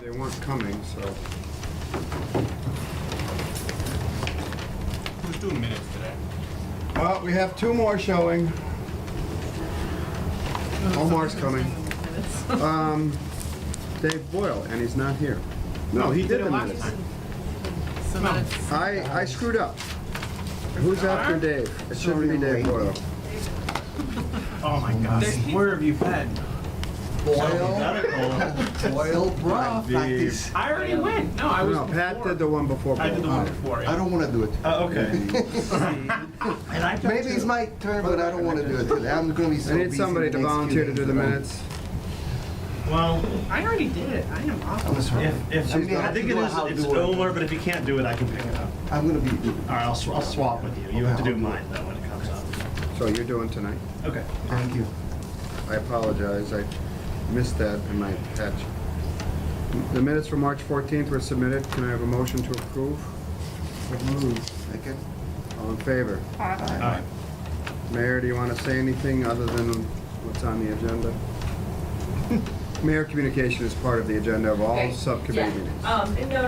they weren't coming, so. Who's doing minutes today? Well, we have two more showing. Omar's coming. Dave Boyle, and he's not here. No, he did the last minutes. time. So No. minutes. I screwed up. Who's after Dave? It shouldn't be Dave Boyle. Oh my God. Where have you been? Boil broth. Practice. I already went. No, I was No, Pat before. did the one before I did the Boyle. one before. Yeah. I don't want to do it. Okay. Maybe it's my turn, but I don't want to do it today. I'm going to be so I busy. need somebody to the next few volunteer to days do the that I'm- minutes. Well, I already did it. I am I'm awesome. sorry. If I mean, I think it is, I'll it's do it. Omar, but if you can't do it, I can pick it up. I'm going to be. All right, I'll swap with you. You have to Okay, do I'll do mine though when it comes up. So you're doing tonight? Okay. Thank you. I apologize, I missed that in my catch. The minutes for March 14th were submitted. Can I have a motion to approve? Second. All in favor? all right. Mayor, do you want to say anything other than what's on the agenda? Mayor communication is part of the agenda of all Okay. subcommittee Yeah. meetings. No,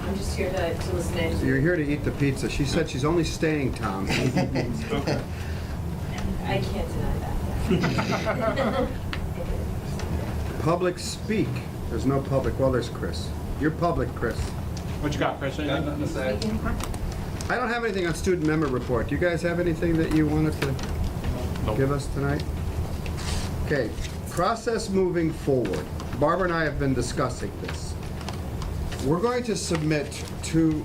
I'm just here to listen in. So you're here to eat the pizza. She said she's only staying, Tom. Okay. I can't deny that. Public speak. There's no public. Well, there's Chris. You're public, Chris. What you got, Chris? Anything? I don't have anything on student member report. Do you guys have anything that you wanted to give us tonight? Okay, process moving forward. Barbara and I have been discussing this. We're going to submit to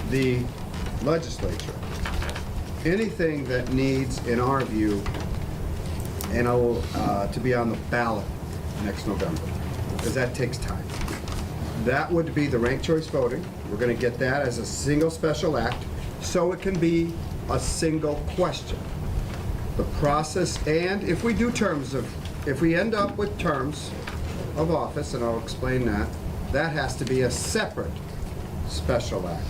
the legislature anything that needs, in our view, to be on the ballot next November, because that takes time. That would be the ranked choice voting. We're going to get that as a single special act, so it can be a single question. The process, and if we do if we end up with terms of office, and I'll explain that, that has to be a separate special act.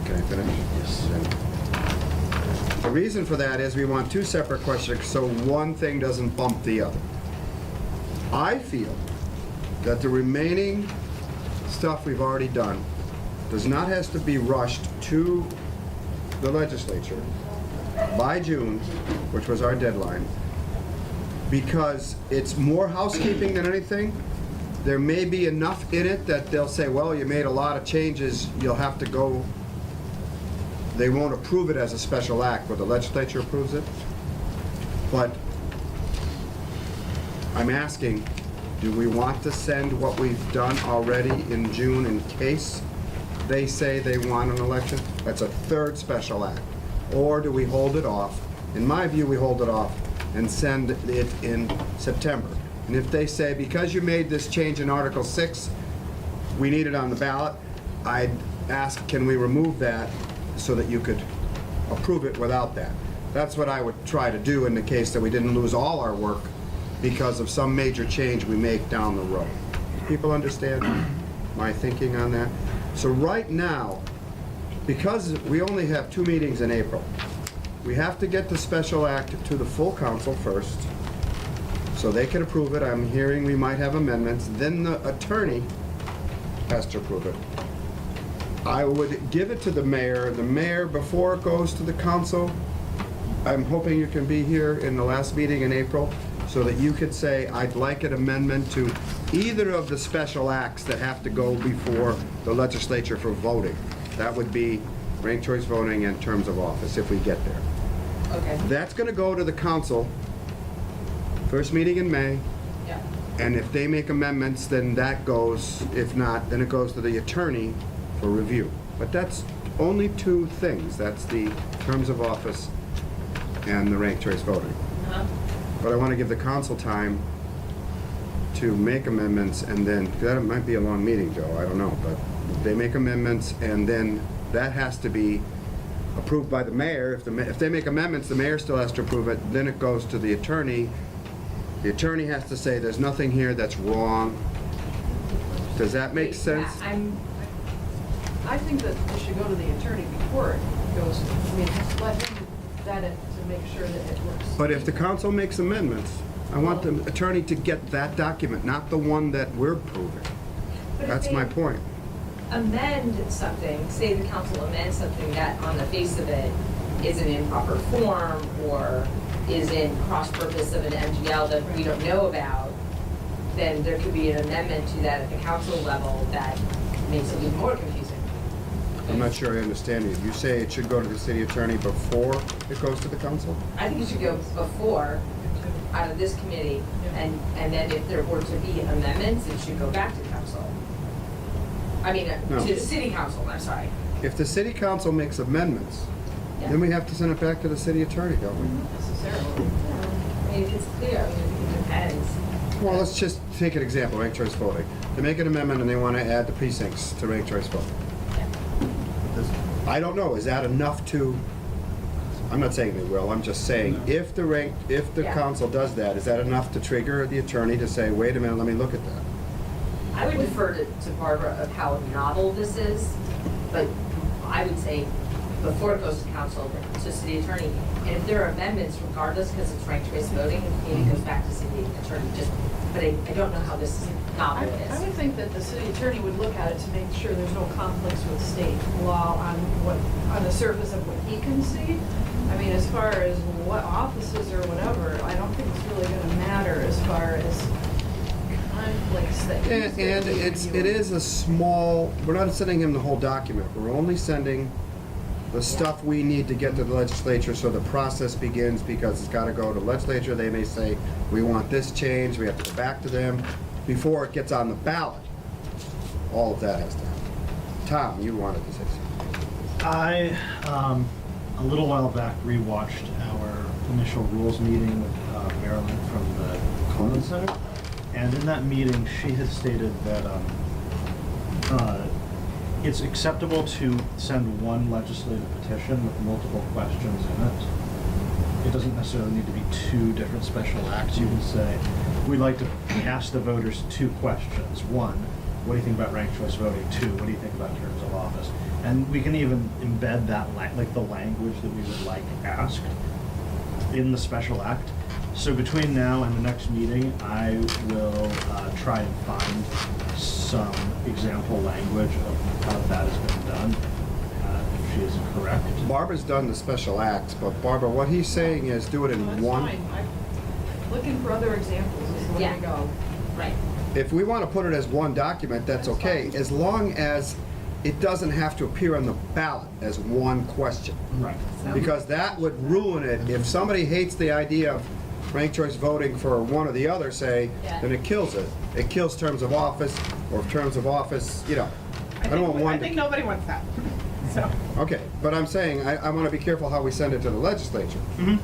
Can I finish? Yes. The reason for that is we want two separate questions, so one thing doesn't bump the other. I feel that the remaining stuff we've already done does not have to be rushed to the legislature by June, which was our deadline, because it's more housekeeping than anything. There may be enough in it that they'll say, well, you made a lot of changes, you'll have to go. They won't approve it as a special act, but the legislature approves it. But I'm asking, do we want to send what we've done already in June in case they say they want an election? That's a third special act. Or do we hold it off? In my view, we hold it off and send it in September. And if they say, because you made this change in Article 6, we need it on the ballot, I'd ask, can we remove that so that you could approve it without that? That's what I would try to do in the case that we didn't lose all our work because of some major change we make down the road. People understand my thinking on that? So right now, because we only have 2 meetings in April, we have to get the special act to the full council first, so they can approve it. I'm hearing we might have amendments. Then the attorney has to approve it. I would give it to the mayor. The mayor, before it goes to the council, I'm hoping you can be here in the last meeting in April, so that you could say, I'd like an amendment to either of the special acts that have to go before the legislature for voting. That would be ranked choice voting and terms of office, if we get there. Okay, That's gonna go to the council, first meeting in May, yeah. and if they make amendments, then that goes. If not, then it goes to the attorney for review. But that's only 2 things. That's the terms of office and the ranked choice voting. Uh-huh. But I want to give the council time to make amendments, and then, that might be a long meeting, Joe, I don't know, but they make amendments, and then that has to be approved by the mayor. If they make amendments, the mayor still has to approve it, then it goes to the attorney. The attorney has to say, there's nothing here that's wrong. Does that make sense? Yeah, I think that it should go to the attorney before it goes, I mean, let him vet it to make sure that it works. But if the council makes amendments, I want the attorney to get that document, not the one that we're proving. But if That's they my point. Amend something, say the council amends something that on the face of it is an improper form or is in cross-purpose of an MGL that we don't know about, then there could be an amendment to that at the council level that makes it even more confusing. I'm not sure I understand you. You say it should go to the city attorney before it goes to the council? I think it should go before, out of this committee, and then if there were to be amendments, it should go back to council. I mean, No. to the city council, I'm sorry. If the city council makes amendments, Yeah. then we have to send it back to the city attorney, don't we? Necessarily. I mean, if it's clear, I mean, it depends. Well, let's just take an example, ranked choice voting. They make an amendment and they want to add the precincts to ranked choice voting. I don't know, is that enough to, I'm not saying they will, I'm just saying, if the Yeah. council does that, is that enough to trigger the attorney to say, wait a minute, let me look at that? I would defer to Barbara of how novel this is, but I would say before it goes to council, to city attorney. And if there are amendments regardless, because it's ranked choice voting, maybe it goes back to city attorney, just, but I don't know how this novel I is. would think that the city attorney would look at it to make sure there's no conflicts with state law on the surface of what he can see. I mean, as far as what offices or whatever, I don't think it's really gonna matter as far as conflicts that he's And gonna be it reviewing. is a small, we're not sending him the whole document, we're only sending the stuff we need to get to the legislature so the process begins, because it's gotta go to the legislature, they may say, we want this change, we have to go back to them, before it gets on the ballot. All of that has to happen. Tom, you wanted to say something. I, a little while back, rewatched our initial rules meeting with Marilyn from the Collins Center. And in that meeting, she had stated that it's acceptable to send one legislative petition with multiple questions in it. It doesn't necessarily need to be two different special acts. You can say, we'd like to ask the voters two questions. One, what do you think about ranked choice voting? Two, what do you think about terms of office? And we can even embed that, like the language that we would like asked in the special act. So between now and the next meeting, I will try and find some example language of how that has been done, if she is correct. Barbara's done the special acts, but Barbara, what he's saying is do it Well, in that's one. fine. Looking for other examples is the way Yeah. to go. Right. If we want to put it as one document, that's That's okay, fine. as long as it doesn't have to appear on the ballot as one question. Right. Because that would ruin it. If somebody hates the idea of ranked choice voting for one or the other, say, Yeah. then it kills it. It kills terms of office, or terms of office, you know. I don't want one I think to, nobody wants that, so. okay, but I'm saying, I want to be careful how we send it to the legislature. Mm-hmm.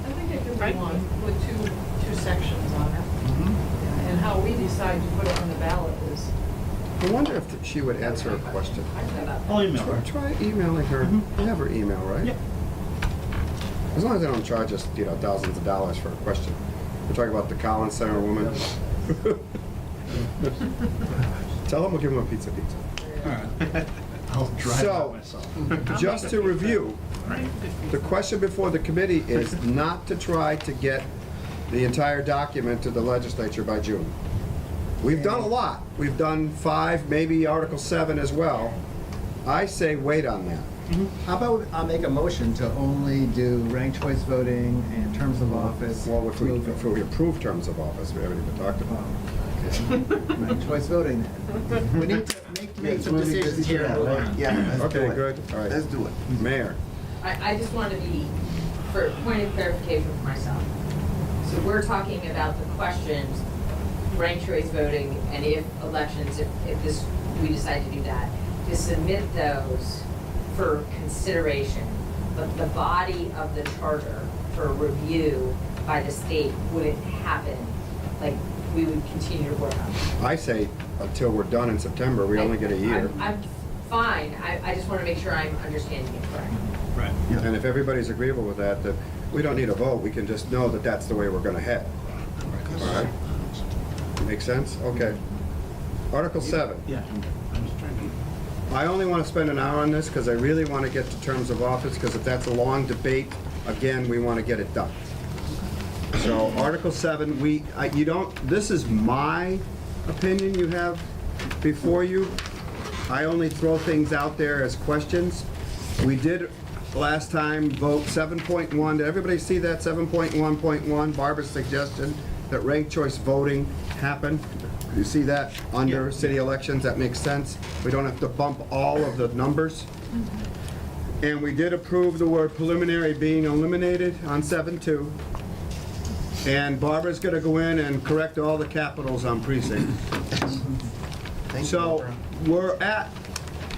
I think it could Right. be one with two sections on it. Yeah, and how we decide to put it on the ballot is. I wonder if she would answer a question. I'll email her. Try emailing her. You have her email, right? Yeah. As long as they don't charge us, thousands of dollars for a question. We're talking about the Collins Center woman. Tell them we'll give them a pizza. I'll drive So- that myself. Just to review, the question before the committee is not to try to get the entire document to the legislature by June. We've done a lot. We've done 5, maybe Article 7 as well. I say wait on that. How about I'll make a motion to only do ranked choice voting and terms of office? Well, if we approve terms of office, we haven't even talked about it. Okay. Ranked choice voting then. We need to make some decisions here. Yeah, let's do Okay, it. good, all right. Let's do it. Mayor, I just want to be, for a point of clarification for myself. So we're talking about the questions, ranked choice voting, and if elections, if this, we decide to do that, to submit those for consideration. But the body of the charter for review by the state wouldn't happen, like, we would continue to work on it. I say until we're done in September, we only get a year. I'm fine, I just want to make sure I'm understanding it correct. Right. And if everybody's agreeable with that, that we don't need a vote, we can just know that that's the way we're gonna head. All right? Make sense? Okay. Article 7. Yeah, I'm just trying to. I only want to spend an hour on this because I really want to get to terms of office, because if that's a long debate, again, we want to get it done. So Article 7, you don't, this is my opinion you have before you. I only throw things out there as questions. We did last time vote 7.1. Did everybody see that 7.1.1, Barbara's suggestion that ranked choice voting happen? You see that under city elections? That makes sense. We don't have to bump all of the numbers. And we did approve the word preliminary being eliminated on 7.2. And Barbara's gonna go in and correct all the capitals on precincts. Thank you, So Barbara. we're at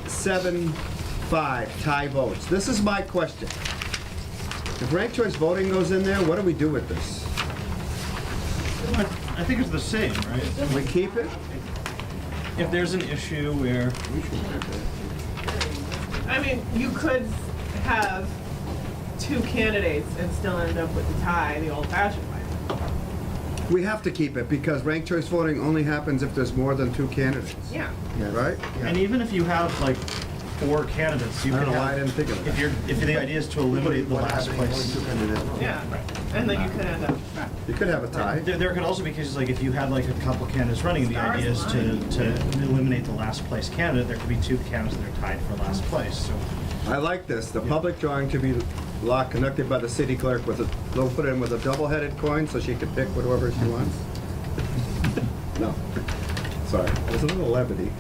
7-5, tie votes. This is my question. If ranked choice voting goes in there, what do we do with this? I think it's the same, right? We keep it? If there's an issue where, I mean, you could have two candidates and still end up with a tie the old-fashioned way. We have to keep it because ranked choice voting only happens if there's more than two candidates. Yeah. Right? and even if you have like 4 candidates, you I can don't know why I have, didn't think of if that. if the idea is to eliminate the last place. Yeah. And then you could end up. You could have a tie. There could also be cases like if you had like a couple candidates running, the idea is to eliminate the last place candidate, there could be 2 candidates that are tied for last place, so. I like this. The public drawing to be law conducted by the city clerk with a, they'll put it in with a double-headed coin so she can pick whatever she wants. No. Sorry. There's a little levity.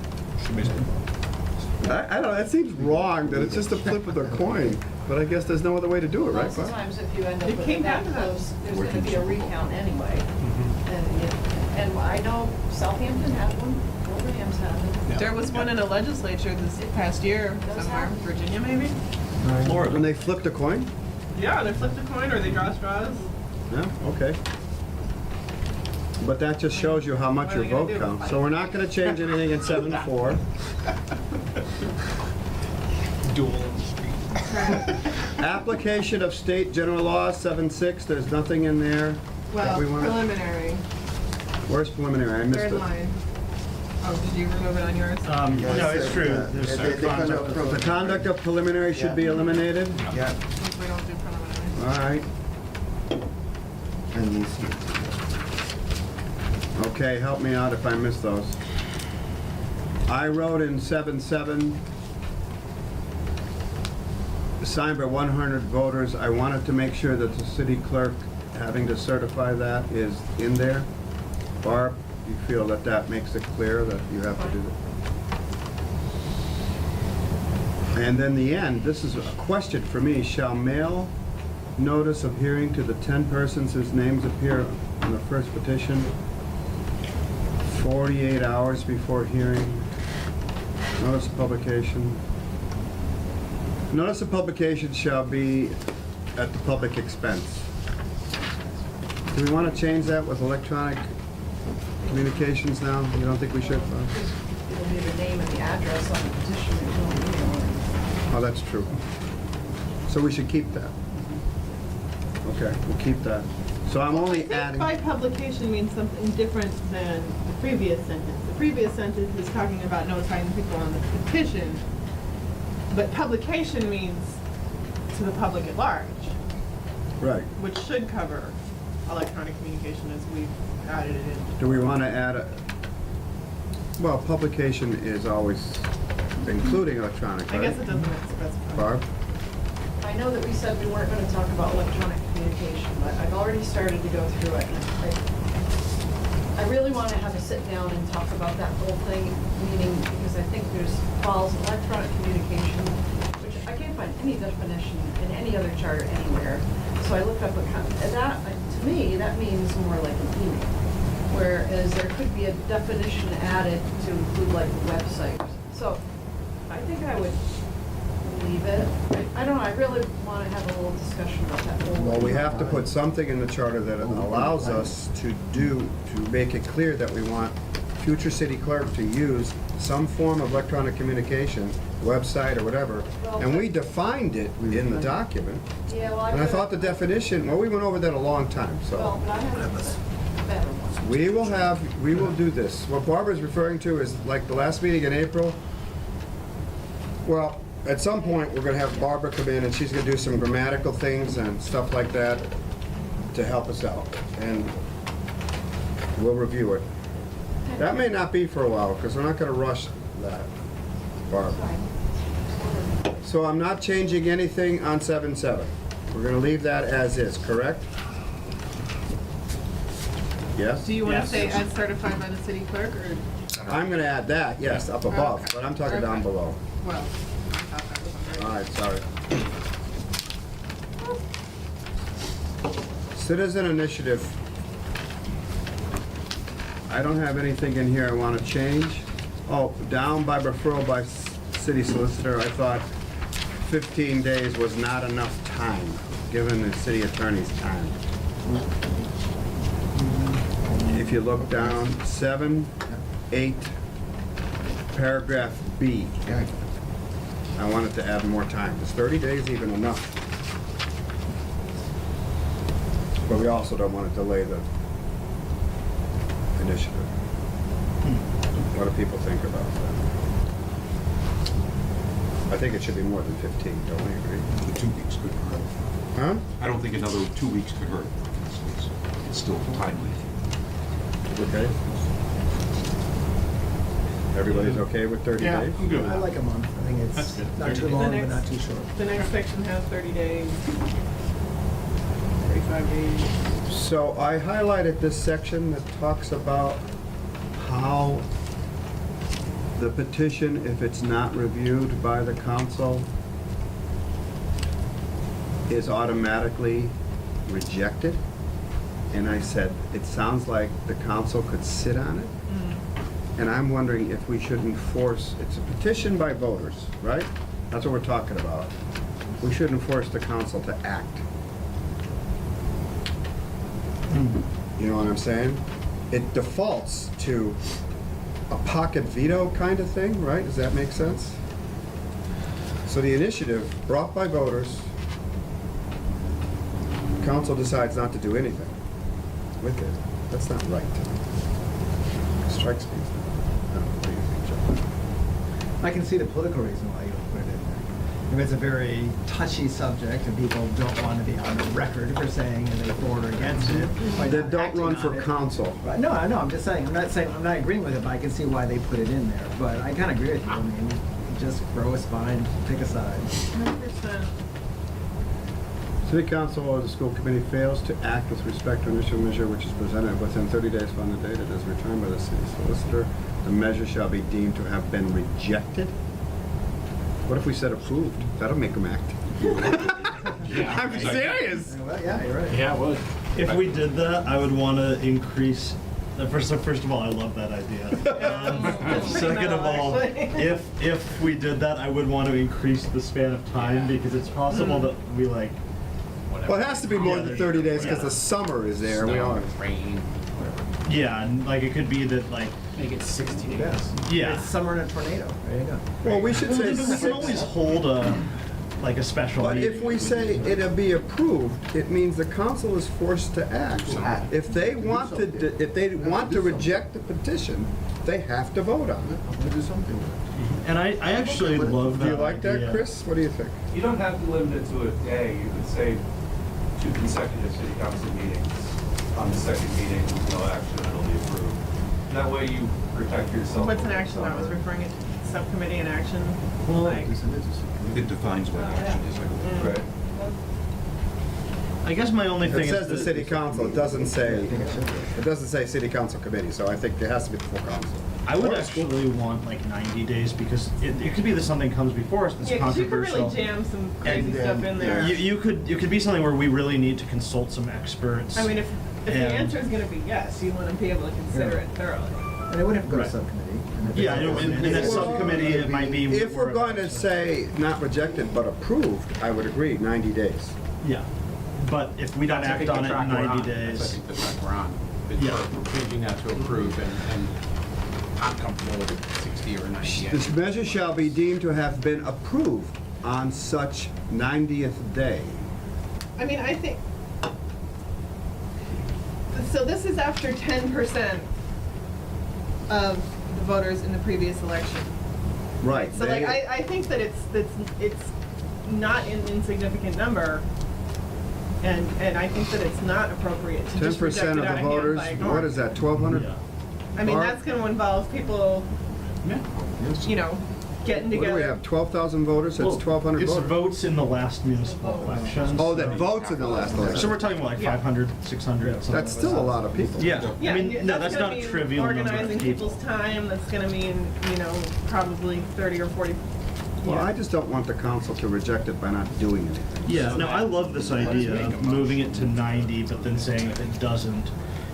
I don't know, it seems wrong that it's just a flip of the coin, but I guess there's no other way to do it, right, Lots of Bob? times if you end up It with came it that down to that. close, there's gonna be a recount anyway. And I know Southampton had one, Wilbraham's had one. There was one in a legislature this past year Does somewhere, happen. Virginia maybe? When Florida. they flipped a coin? Yeah, they flipped a coin or they draw straws. Yeah, okay. But that just shows you how much What your are they gonna vote do? counts. So we're not gonna change anything in 7-4. Duel on the street. Application of state general law, 7-6, there's nothing in there. that Well, we wanna- preliminary, Where's preliminary? I missed third it. line. Oh, did you remove it on yours? No, it's true. There's They kind conduct of- of- The conduct of preliminary should be eliminated? Yeah, We don't do preliminary. All right. and these. Okay, help me out if I missed those. I wrote in 7-7, signed by 100 voters. I wanted to make sure that the city clerk having to certify that is in there. Barb, you feel that that makes it clear that you have to do that? And then the end, this is a question for me. Shall mail notice of hearing to the 10 persons whose names appear on the first petition 48 hours before hearing. Notice of publication. Notice of publication shall be at the public expense. Do we want to change that with electronic communications now? You don't think we should? It'll be the name and the address on the petition, there's no email or anything. Oh, that's true. So we should keep that. Okay, we'll keep that. So I'm I only think adding. by publication means something different than the previous sentence. The previous sentence is talking about notifying the people on the petition, but publication means to the public at large, Right. which should cover electronic communication as we've added it in. Do we want to add a, well, publication is always including electronic, I right? guess it doesn't specify. Barb? I know that we said we weren't gonna talk about electronic communication, but I've already started to go through it. I really wanna have a sit down and talk about that whole thing, meaning, because I think there's falls electronic communication, which I can't find any definition in any other charter anywhere. So I looked up and that, to me, that means more like an email. Whereas there could be a definition added to include like a website. So I think I would leave it. I don't know, I really want to have a little discussion about that whole. Well, we have to put something in the charter that allows us to make it clear that we want future city clerk to use some form of electronic communication, website or whatever, and we defined it in the document. Yeah, well, And I thought the definition, well, we went over that a long time, Well, so. but I have a better one. We will do this. What Barbara's referring to is like the last meeting in April. Well, at some point, we're gonna have Barbara come in and she's gonna do some grammatical things and stuff like that to help us out, and we'll review it. That may not be for a while, because we're not gonna rush that, Barb. So I'm not changing anything on 7-7. We're gonna leave that as is, correct? Yes? Do you want to Yes. say as certified by the city clerk, or, I'm gonna add that, yes, up above, Okay. but I'm talking down Okay. below. well, I thought that was All on right, sorry. Citizen initiative. I don't have anything in here I want to change. Oh, down by referral by city solicitor, I thought 15 days was not enough time, given the city attorney's time. If you look down, 7, 8, paragraph B. Yeah. I wanted to add more time. Is 30 days even enough? But we also don't want to delay the initiative. What do people think about that? I think it should be more than 15, don't we agree? The 2 weeks could hurt. Huh? I don't think another 2 weeks could hurt. It's still timely. Okay. Everybody's okay with 30 Yeah, days? I'm good with I that. like a month. I think That's it's good. not too 30 long, days. but not too short. The next section has 30 days, 35 days. So I highlighted this section that talks about how the petition, if it's not reviewed by the council, is automatically rejected. And I said, it sounds like the council could sit on it. And I'm wondering if we should enforce, it's a petition by voters, right? That's what we're talking about. We shouldn't force the council to act. You know what I'm saying? It defaults to a pocket veto kind of thing, right? Does that make sense? So the initiative brought by voters, council decides not to do anything with it. That's not right. Strikes me. I don't know, what do you think, Joe? I can see the political reason why you would put it in there. If it's a very touchy subject and people don't want to be on the record for saying and they for or against it. by They not don't acting run on for it. council. Right, no, I know, I'm just saying, I'm not agreeing with it, but I can see why they put it in there. But I kind of agree with you, I mean, just throw a spine, pick a side. 100%. City council or the school committee fails to act with respect to an initial measure which is presented within 30 days from the date it is returned by the city solicitor, the measure shall be deemed to have been rejected. What if we said approved? That'll make them act. I'm serious. Well, yeah, you're right. Yeah, it would. If we did that, I would want to increase. First of all, I love that idea. That's pretty Second of mellow, all, actually. if we did that, I would want to increase the span of time because it's possible that we like. Well, it has to be more than 30 days because the summer is there. We all. Rain, whatever. Yeah, and like it could be that like. Make it 60 days. Yeah. It's summer in a tornado, there you go. Well, we should Well, say we can always 6. hold a special But meeting. if we say it'll be approved, it means the council is forced to act. If they want to reject the petition, they have to vote on it. We'll do something with it. And I actually love that. Do you like that, idea. Chris? What do you think? You don't have to limit it to a day. You could say 2 consecutive city council meetings. On the second meeting, no action, it'll be approved. That way you protect yourself. What's an from action? I was summer. referring it to subcommittee in action. Well, Like, It defines what action is. Right. I guess my only thing It is says the that- city council, it doesn't say city council committee, so I think it has to be the full council. I would Or the school. actually want like 90 days because it could be that something comes before us that's yeah, 'cause you could controversial. really jam some crazy And stuff in there. You could be something where we really need to consult some experts. I mean, if the And- answer is going to be yes, you want to be able to consider it thoroughly. And it would have to go to Right. subcommittee. and if Yeah, it- I know, in that subcommittee, it might be. If more we're of going a- to say not rejected but approved, I would agree, 90 days. Yeah, but if we don't That's, I act think, on the it track in we're 90 on. That's, I days. think, the track we're on. Yeah. We're changing that to approve, and I'm comfortable with it 60 or 90. This measure shall be deemed to have been approved on such 90th day. I mean, I think, so this is after 10% of the voters in the previous election. Right. So like, I think that it's not an insignificant number And I think that it's not appropriate to just 10% reject of it the out of hand voters, by ignoring what it. is that, 1,200? Yeah. I mean, Barb? that's gonna involve people, you know, getting What do together. we have, 12,000 voters? That's Well, 1,200 It's voters. votes in the last municipal election. Oh, that votes in the last So election. we're talking about like Yeah. 500, 600. something That's like still that. a lot of people. Yeah, Yeah, I mean, no, that's gonna not mean trivial number of organizing people. people's time, that's gonna mean, you know, probably 30 or 40. Well, yeah. I just don't want the council to reject it by not doing anything. Yeah, no, I love this idea of moving it to 90, but then saying if it doesn't,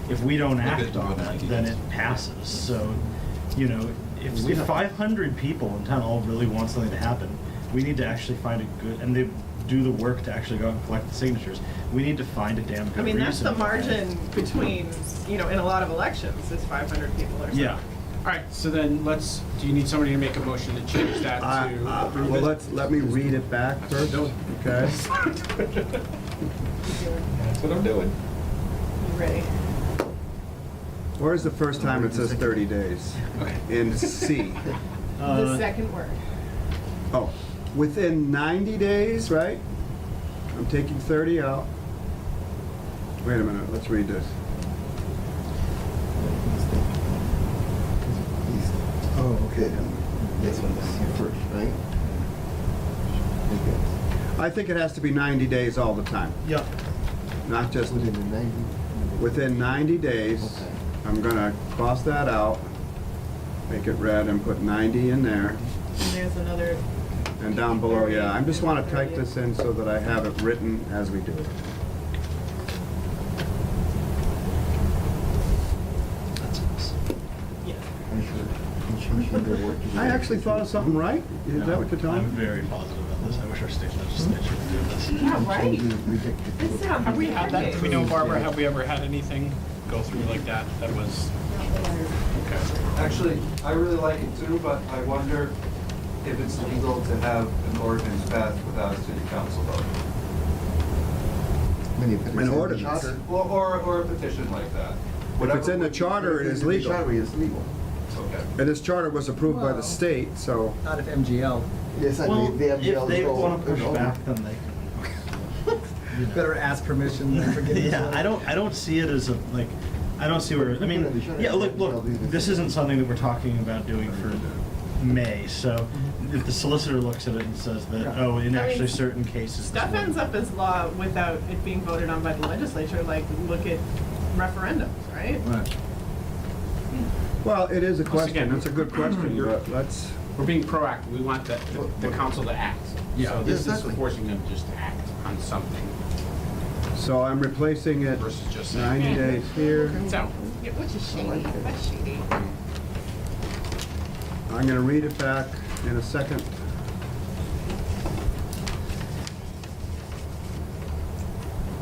if we don't act on it, then it passes. So, you know, if 500 people in town all really want something to happen, we need to actually find a good, and they do the work to actually go out and collect the signatures. We need to find a damn good I mean, that's the reason. margin between, you know, in a lot of elections, is 500 people or something. Yeah. All right, so then do you need somebody to make a motion to change that to approve Well, it? let me read it back first, okay? That's what I'm doing. You ready? Where's the first time it says 30 days? Okay. In C. The second word. Oh, within 90 days, right? I'm taking 30 out. Wait a minute, let's read this. Oh, okay, then this one's here first, right? Okay. I think it has to be 90 days all the time, Yeah. not just Within the 90? within 90 days. Okay. I'm gonna cross that out, make it red and put 90 in there. And there's another, And down below, yeah, I just want to type this in so that I have it written as we do it. That's awesome. yeah. I'm sure they're working. I actually thought of something right. Is that what you're telling I'm me? very positive about this. I wish our state legislature would do this. Yeah, right. Ridiculous. This sounds Have we had that? perfect. Do we know, Barbara, have we ever had anything go through like that? That was, okay. Actually, I really like it too, but I wonder if it's legal to have an ordinance passed without a city council vote. An ordinance. Or a petition like that. If it's in the charter, it is legal. Charter is legal. Okay. And this charter was approved by the state, so, Not if MGL. Yes, I Well, mean, they have if they go, want to push you know. back, then they can. You know. Better ask permission than forgiveness. Yeah, I don't see it as a, like, I don't see where, I mean, yeah, look, this isn't something that we're talking about doing for May, so if the solicitor looks at it and says that, oh, in I mean, actually certain cases. Stuff this ends would- up as law without it being voted on by the legislature, like, look at referendums, right? Right. well, it is a Once question. again, That's a good question, you're- but let's, We're being proactive. We want the council to act. Yeah. So this is Exactly. forcing them just to act on something so I'm replacing it versus just saying, 90 days here. it's out. Yeah, which is shady, that's shady. I'm gonna read it back in a second.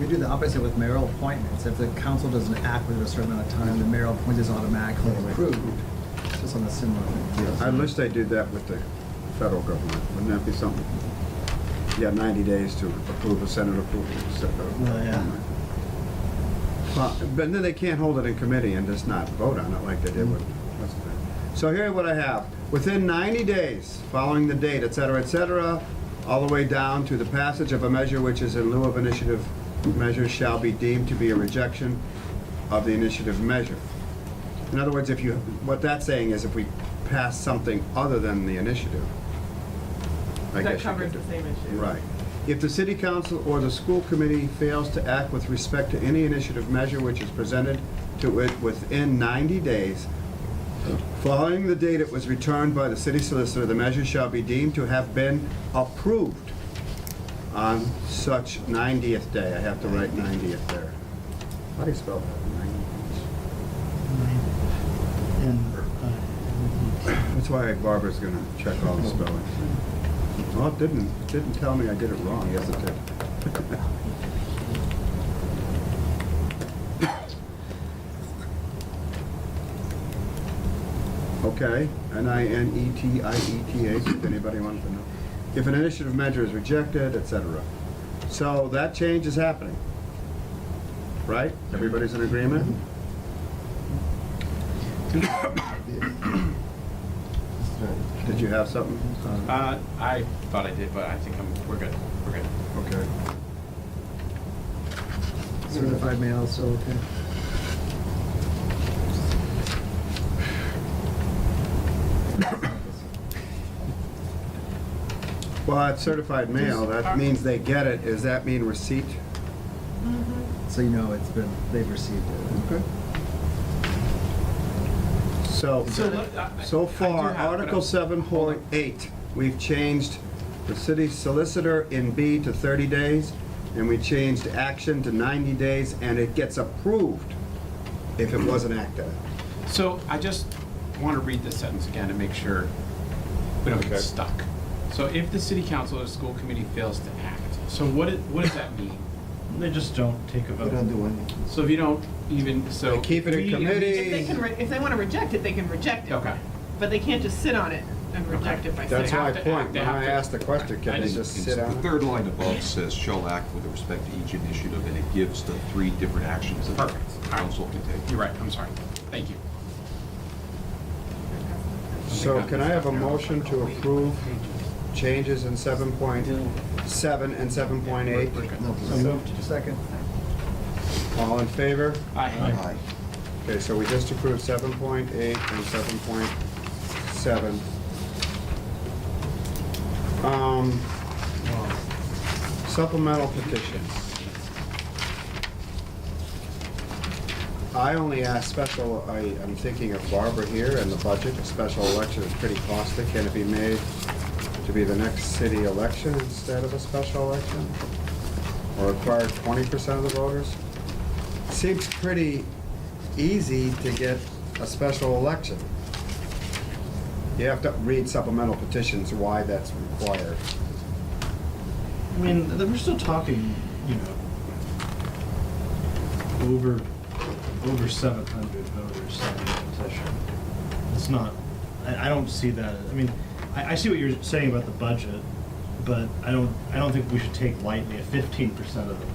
We do the opposite with mayoral appointments. If the council doesn't act within a certain amount of time, the mayoral appointment is automatically approved. It's just on a similar thing. I wish they did that with the federal government. Wouldn't that be something? You got 90 days to approve a Senate approval. yeah. But then they can't hold it in committee and just not vote on it like they did with, what's the name? So here's what I have. Within 90 days, following the date, et cetera, all the way down to the passage of a measure which is in lieu of initiative measure shall be deemed to be a rejection of the initiative measure. In other words, what that's saying is if we pass something other than the initiative, I That guess you covers could the do. same issue. Right. If the city council or the school committee fails to act with respect to any initiative measure which is presented to it within 90 days, following the date it was returned by the city solicitor, the measure shall be deemed to have been approved on such 90th day. I have to write 90th there. How do you spell that? 90th. And, That's why Barbara's gonna check all the spellings. Well, it didn't tell me I did it wrong. Yes, it did. Okay, N-I-N-E-T-I-E-T-H, if anybody wanted to know. If an initiative measure is rejected, etc. So that change is happening. Right? Everybody's in agreement? Did you have something? I thought I did, but I think we're good. We're good. Okay. Certified mail, so, okay. Well, it's certified mail, that means they get it, does that mean receipt? So you know they've received it. Okay. So, so far, I do have- Article 7.8, we've changed the city solicitor in B to 30 days, and we changed action to 90 days, and it gets approved if it wasn't acted on. So I just want to read this sentence again to make sure we don't Okay. get stuck. So if the city council or school committee fails to act, so what does that mean? They just don't take a We vote. don't do anything. So if you don't even, so. They keep it in we- committee. If they wanna reject it, they can reject it. Okay. But they can't just sit on it and reject it by saying. That's They my have to point, act, they when have I to- asked the question, can I they just- just It's sit the on it? third line above says shall act with respect to each initiative, and it gives the 3 different actions that the Perfect. All right. council can take. You're right, I'm sorry. Thank you. So can I have a motion to approve changes in 7.7 and 7.8? So moved. Second. All in favor? Aye. Aye. Okay, so we just approved 7.8 and 7.7. Supplemental petitions. I only asked special, I'm thinking of Barbara here and the budget, a special election is pretty costly. Can it be made to be the next city election instead of a special election? Or require 20% of the voters? Seems pretty easy to get a special election. You have to read supplemental petitions why that's required. I mean, we're still talking, you know, over 700 voters signing a petition. It's not, I don't see that, I mean, I see what you're saying about the budget, but I don't think we should take lightly at 15% of the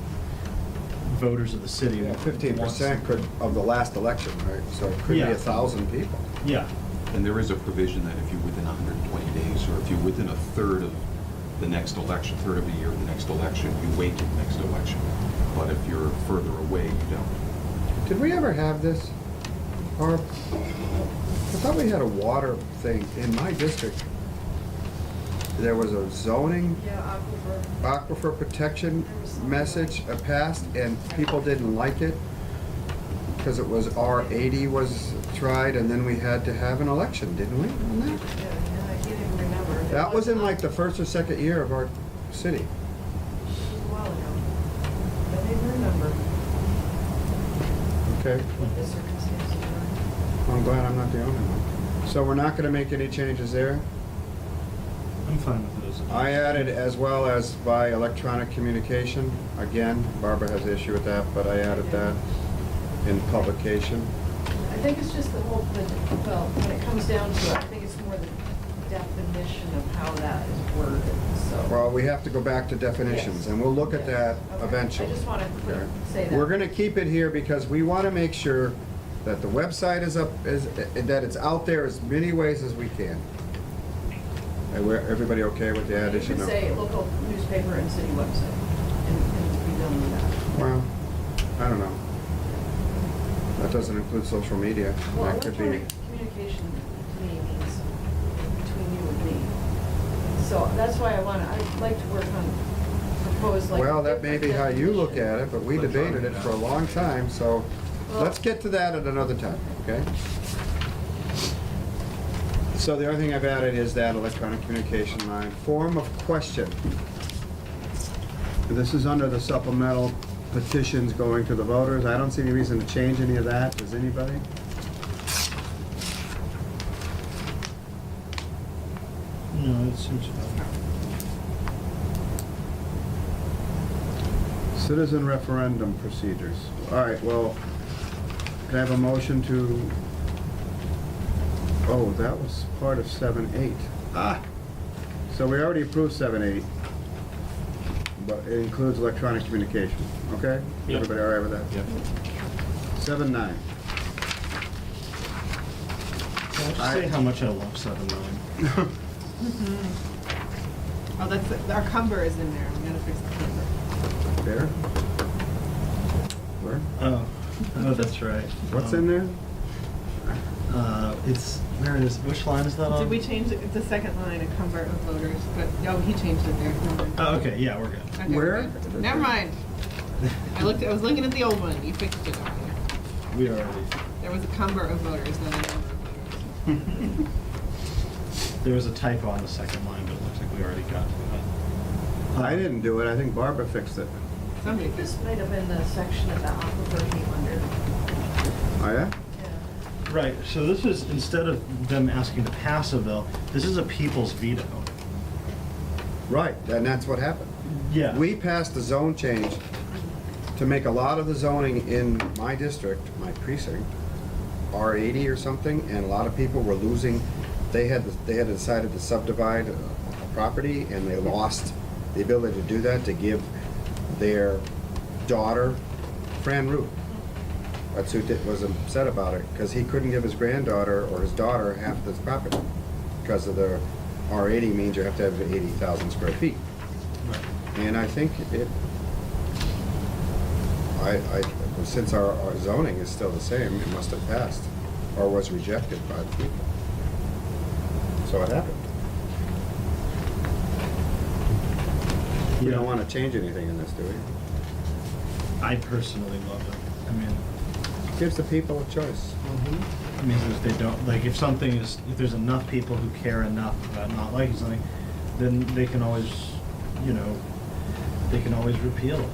voters of the city. Yeah, 15% could, of the last election, right? So it could be Yeah. 1,000 people. Yeah, And there is a provision that if you're within 120 days, or if you're within a third of the next election, third of a year of the next election, you wait till the next election. But if you're further away, you don't. Did we ever have this? Or, I thought we had a water thing in my district. There was a zoning Yeah, aquifer. aquifer protection message passed, and people didn't like it because it was R80 was tried, and then we had to have an election, didn't we, on that? Yeah, I can't even remember. It That was in not- like the first or second year of our city. It was a while ago. I didn't remember Okay, what the circumstances were. I'm glad I'm not the only one. So we're not gonna make any changes there? I'm fine with it as a. I added as well as by electronic communication. Again, Barbara has an issue with that, but I added that in publication. I think it's just the whole, well, when it comes down to it, I think it's more the definition of how that is worded, so. Well, we have to go back to definitions, and we'll look at that Okay. eventually. I just wanted to Okay? say that. We're gonna keep it here because we wanna make sure that the website is up, that it's out there as many ways as we can. And everybody okay with the You addition could of? say local newspaper and city website, and be done with that. Well, I don't know. That doesn't include social media. Well, That could be, electronic communication to me means between you and me. So that's why I'd like to work on proposed like. well, that may be how you look definition. at it, but we debated it for a long time, so let's get to that at another time, okay? So the only thing I've added is that electronic communication line, form of question. This is under the supplemental petitions going to the voters. I don't see any reason to change any of that. Does anybody? No, it seems fine. Citizen referendum procedures. All right, well, can I have a motion to, oh, that was part of 7.8. Ah, so we already approved 7.8, but it includes electronic communication, okay? Yep. Everybody all right with that? Yep. 7.9. Can I just say how much I love 7-9? Oh, that's, our cumber is in there, we gotta fix the cumber. There? Where? Oh, that's right. What's in there? Where is, which line is that on? Did we change it? It's the second line, encumber of voters, but, oh, he changed it there. Never mind. Oh, okay, yeah, we're good. Okay, Where? we're good. Never mind. I was looking at the old one, you fixed it over here. We already, There was a cumber of voters, not a number of voters. there was a typo on the second line, but it looks like we already got to it. I didn't do it, I think Barbara fixed it. Somebody This fixed might have been the section that the aquifer came under. Oh, yeah? Yeah. Right, so this is, instead of them asking to pass a bill, this is a people's veto. Right, and that's what happened. Yeah. We passed the zone change to make a lot of the zoning in my district, my precinct, R80 or something, and a lot of people were losing, they had decided to subdivide a property, and they lost the ability to do that, to give their daughter Fran Root. That's who was upset about it, because he couldn't give his granddaughter or his daughter half this property, because of the R80 means you have to have 80,000 square feet. Right. And I think since our zoning is still the same, it must have passed, or was rejected by the people. So it happened. We Yeah. don't want to change anything in this, do we? I personally love it. I mean, Gives the people a choice. I mean, if they don't, like, if something is, if there's enough people who care enough about not liking something, then they can always, you know, they can always repeal it.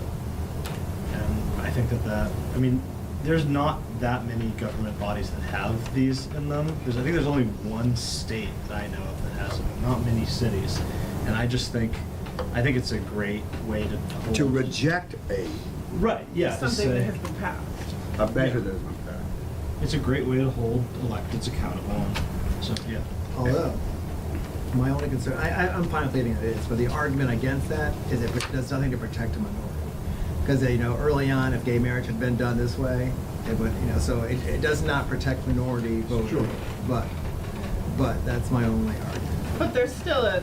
And I think I mean, there's not that many government bodies that have these in them. I think there's only one state that I know of that has them, not many cities. And I think it's a great way to hold. To reject Right, yeah. to something that say- has been passed. a measure that is not fair. It's a great way to hold electeds accountable. So, yeah. Although, my only concern, I'm fine with leaving it as, but the argument against that is it does nothing to protect a minority. Because, you know, early on, if gay marriage had been done this way, it would, you know, so it does not protect minority voters. Sure. But that's my only argument. But there's still a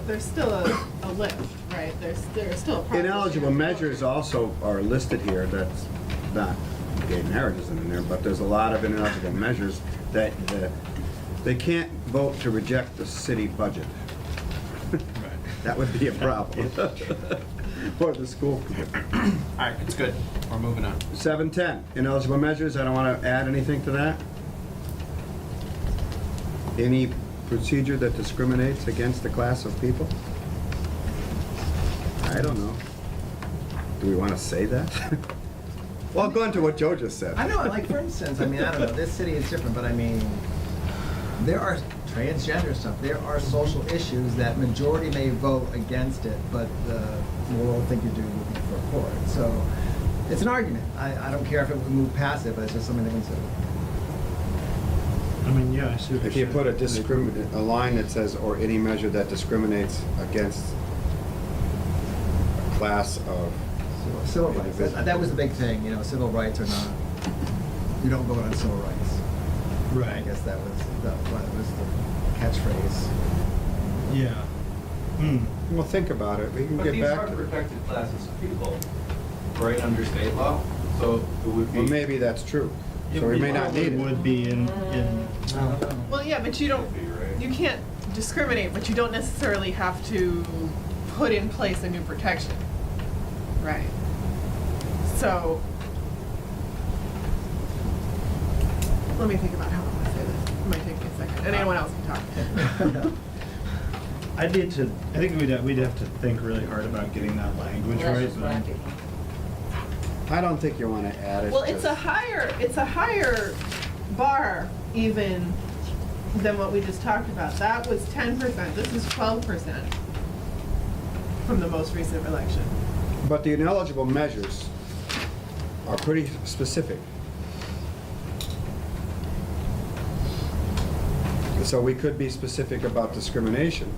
list, right? There's still a process. Ineligible measures also are listed here, that's not, gay marriage isn't in there, but there's a lot of ineligible measures that they can't vote to reject the city budget. That would be a problem. Or the school. All right, it's good. We're moving on. 710, ineligible measures, I don't want to add anything to that. Any procedure that discriminates against a class of people? I don't know. Do we want to say that? Well, go into what Joe just said. I know, like, for instance, I mean, I don't know, this city is different, but I mean, there are transgender stuff, there are social issues that majority may vote against it, but the moral thing you do would be for it. So, it's an argument. I don't care if it would move past it, but it's just something to consider. I mean, yeah, I see what If you're you put saying. a line that says, or any measure that discriminates against a class of, Civil rights, that was the big thing, you know, civil rights are not, you don't vote on civil rights. Right. I guess that was the catchphrase. Yeah. Hmm. well, think about it, we can But get these back are to. protected classes of people, right under state law, so it would be. Well, maybe that's true, so we may not need It it. would be in, Well, yeah, but you can't discriminate, but you don't necessarily have to put in place a new protection. Right. So, let me think about how I want to say this. It might take me a second, and anyone else can talk. I think we'd have to think really hard about getting that language Well, that's right. just what I'm but- thinking. I don't think you want to add it. Well, it's a higher bar even than what we just talked about. That was 10%, this is 12% from the most recent election. But the ineligible measures are pretty specific. So we could be specific about discrimination,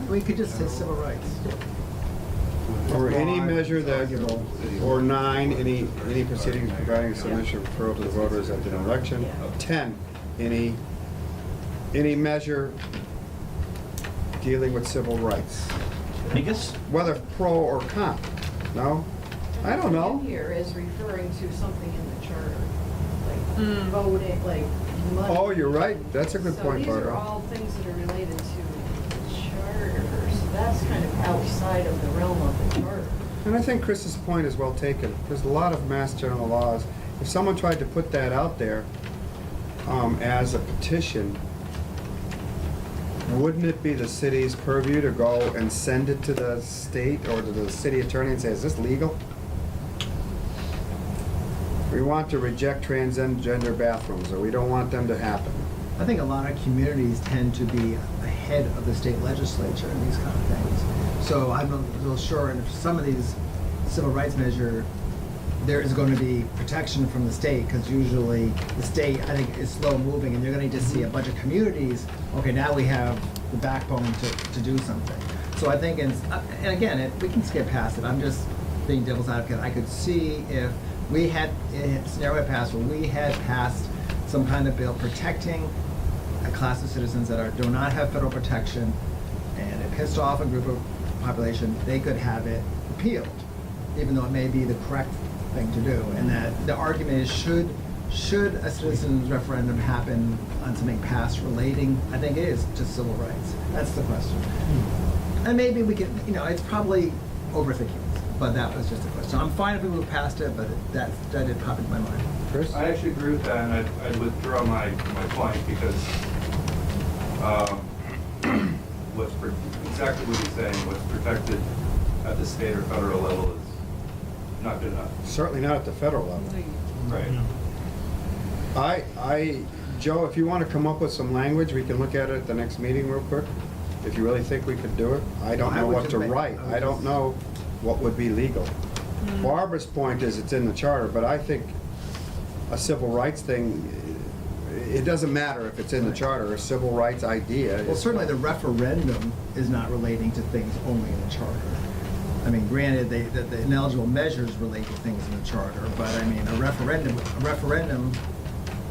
We could just say civil rights. or any measure that, or 9, any proceedings providing a submission of referral to the voters at an election. 10, any measure dealing with civil rights, I guess, whether pro or con, no? I don't know. in here is referring to something in the charter, like Mm. voting, like money. Oh, you're right, that's a good point, So these are Barbara. all things that are related to the charter, so that's kind of outside of the realm of the charter. And I think Chris's point is well taken. There's a lot of mass general laws. If someone tried to put that out there as a petition, wouldn't it be the city's purview to go and send it to the state or to the city attorney and say, is this legal? We want to reject transgender bathrooms, or we don't want them to happen. I think a lot of communities tend to be ahead of the state legislature in these kind of things. So I'm not real sure, and if some of these civil rights measure, there is going to be protection from the state, because usually the state, I think, is slow moving, and you're going to just see a bunch of communities, okay, now we have the backbone to do something. So I think, and again, we can skip past it, I'm just being devil's advocate. I could see if we had, a scenario had passed where we had passed some kind of bill protecting a class of citizens that do not have federal protection, and it pissed off a group of population, they could have it repealed, even though it may be the correct thing to do. And that the argument is, should a citizens referendum happen on something passed relating, I think it is, to civil rights? That's the question. And maybe we could, it's probably overthinking this, but that was just a question. I'm fine if we move past it, but that did pop into my mind. Chris? I actually agree with that, and I'd withdraw my point, because exactly what he's saying, what's protected at the state or federal level is not good enough. Certainly not at the federal level. Right. Joe, if you want to come up with some language, we can look at it at the next meeting real quick, if you really think we could do it. I don't I know would what just to make- write. I would I don't just- know what would be legal. Barbara's point is it's in the charter, but I think a civil rights thing, it doesn't matter if it's in the charter, a civil rights idea. Well, is- certainly the referendum is not relating to things only in the charter. I mean, granted, the ineligible measures relate to things in the charter, but I mean, a referendum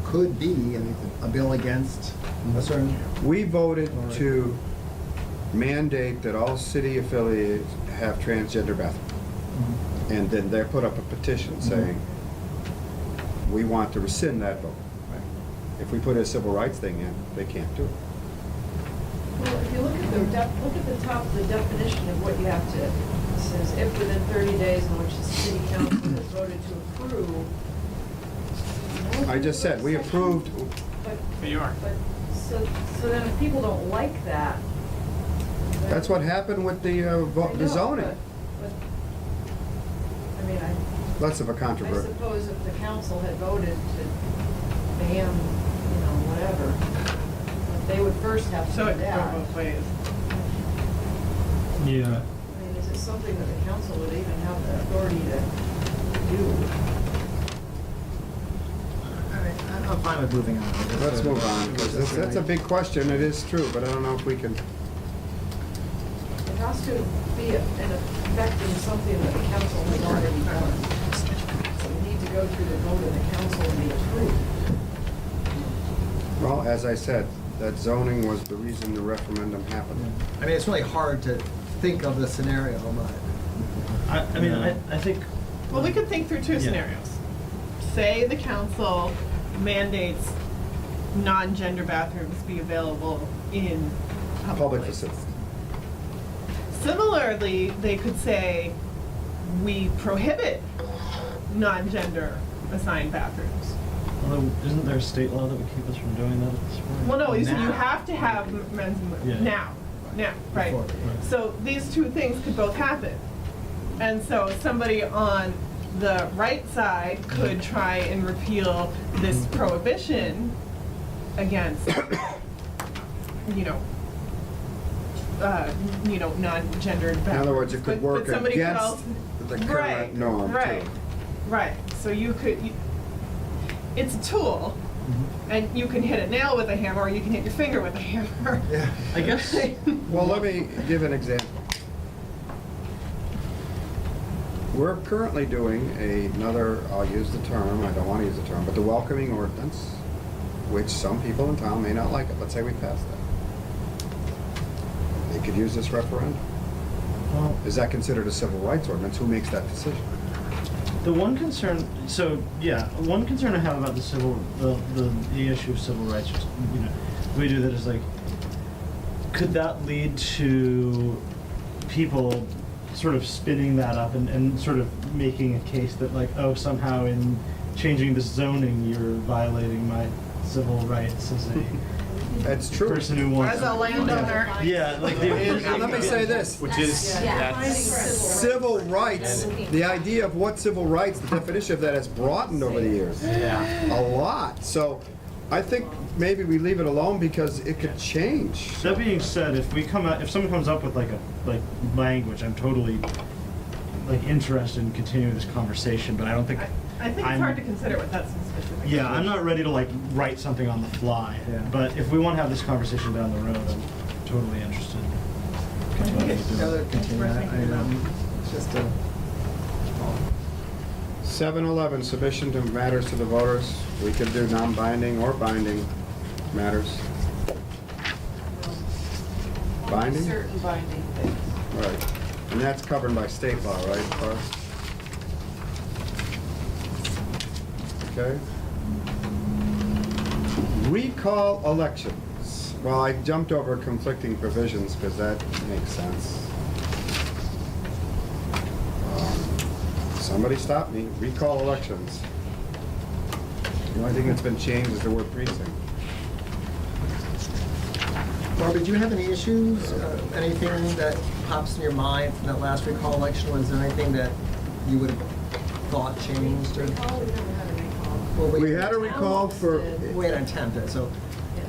could be a bill against a certain. We voted to mandate that all city affiliates have transgender bathrooms. And then they put up a petition saying, we want to rescind that vote. If we put a civil rights thing in, they can't do it. Well, if you look at look at the top of the definition of what you have to, it says, if within 30 days in which the city council has voted to approve. I just said, we approved, But, Here you are. but, so then if people don't like that. then- that's what happened with the I the know, zoning. but, I mean, Less of a I controversy. suppose if the council had voted to ban, whatever, they would first have to So do it could go that. both ways. Yeah. I mean, is it something that the council would even have the authority to do? All right, I'm fine with moving on. Let's move on, because that's a big question, it is true, but I don't know if we can, It has to be an effect in something that the council has already done. So we need to go through the vote of the council and be approved. well, as I said, that zoning was the reason the referendum happened. I mean, it's really hard to think of the scenario, but. I mean, I think. Well, we could think through two Yeah. scenarios. Say the council mandates non-gender bathrooms be available in Public places. facilities. Similarly, they could say, we prohibit non-gender assigned bathrooms. Although, isn't there a state law that would keep us from doing that at this point? Well, no, you Now. have to have men's and Yeah. women, now, right. Before, So these two things could both happen. And so somebody on the right side could try and repeal this prohibition against, non-gendered bathrooms. In other words, it could But work somebody could against also- the current norm, too. Right, so it's a tool, and you can hit a nail with a hammer, or you can hit your finger with a hammer. Yeah. I guess. Well, let me give an example. We're currently doing another, I'll use the term, I don't want to use the term, but the welcoming ordinance, which some people in town may not like it. Let's say we pass that. They could use this referendum. Well, Is that considered a civil rights ordinance? Who makes that decision? The one concern, one concern I have about the issue of civil rights, the way we do that is like, could that lead to people sort of spinning that up and sort of making a case that like, oh, somehow in changing the zoning, you're violating my civil rights as a That's true. person who wants. As a landowner. Yeah, like Let me say this. Which is, Yeah. that's, Civil rights, the idea of what civil rights, the definition of that has broadened over the years. yeah. A lot. So I think maybe we leave it alone because it could change. That being said, if someone comes up with like language, I'm totally like interested in continuing this conversation, but I don't think. I think it's hard to consider without some specific. Yeah, I'm not ready to like write something on the fly. Yeah. But if we want to have this conversation down the road, I'm totally interested. in continuing to do it. Continue that. I mean, it's just a. 7-11, submission to matters to the voters. We could do non-binding or binding matters. Binding? Certain binding things. Right. And that's covered by state law, right, Forrest? Okay. Recall elections. Well, I jumped over conflicting provisions because that makes sense. Somebody stop me. Recall elections. The only thing that's been changed is the word precinct. Barbara, do you have any issues, anything that pops in your mind from that last recall election? Was there anything that you would have thought changed? Or? Recall, we never had a recall. Well, We had a recall for, We had an attempt, so.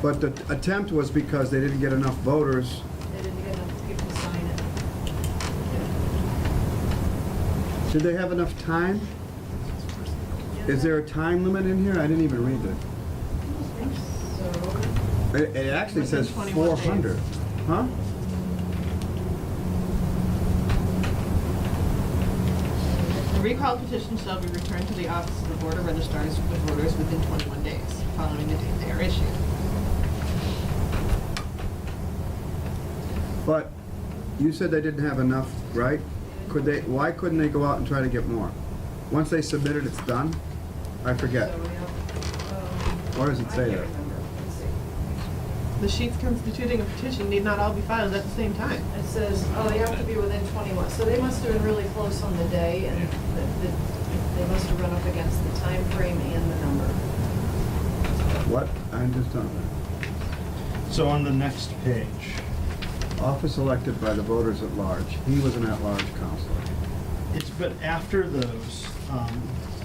but the attempt was because they didn't get enough voters. They didn't get enough people to sign it. Did they have enough time? Is there a time limit in here? I didn't even read that. So, It actually says Within 21 400. Huh? The recall petition shall be returned to the office of the Board of Registrars of Voters within 21 days following the date they are issued. But you said they didn't have enough, right? Why couldn't they go out and try to get more? Once they submit it, it's done? I forget. So we have, Where does it say I that? can't remember. Let's see. The sheets constituting a petition need not all be filed at the same time. It says, oh, they have to be within 21, so they must have been really close on the day, and they must have run up against the time frame and the number. What? I just don't know. So on the next page, Office elected by the voters at large. He was an at-large counselor. but after those,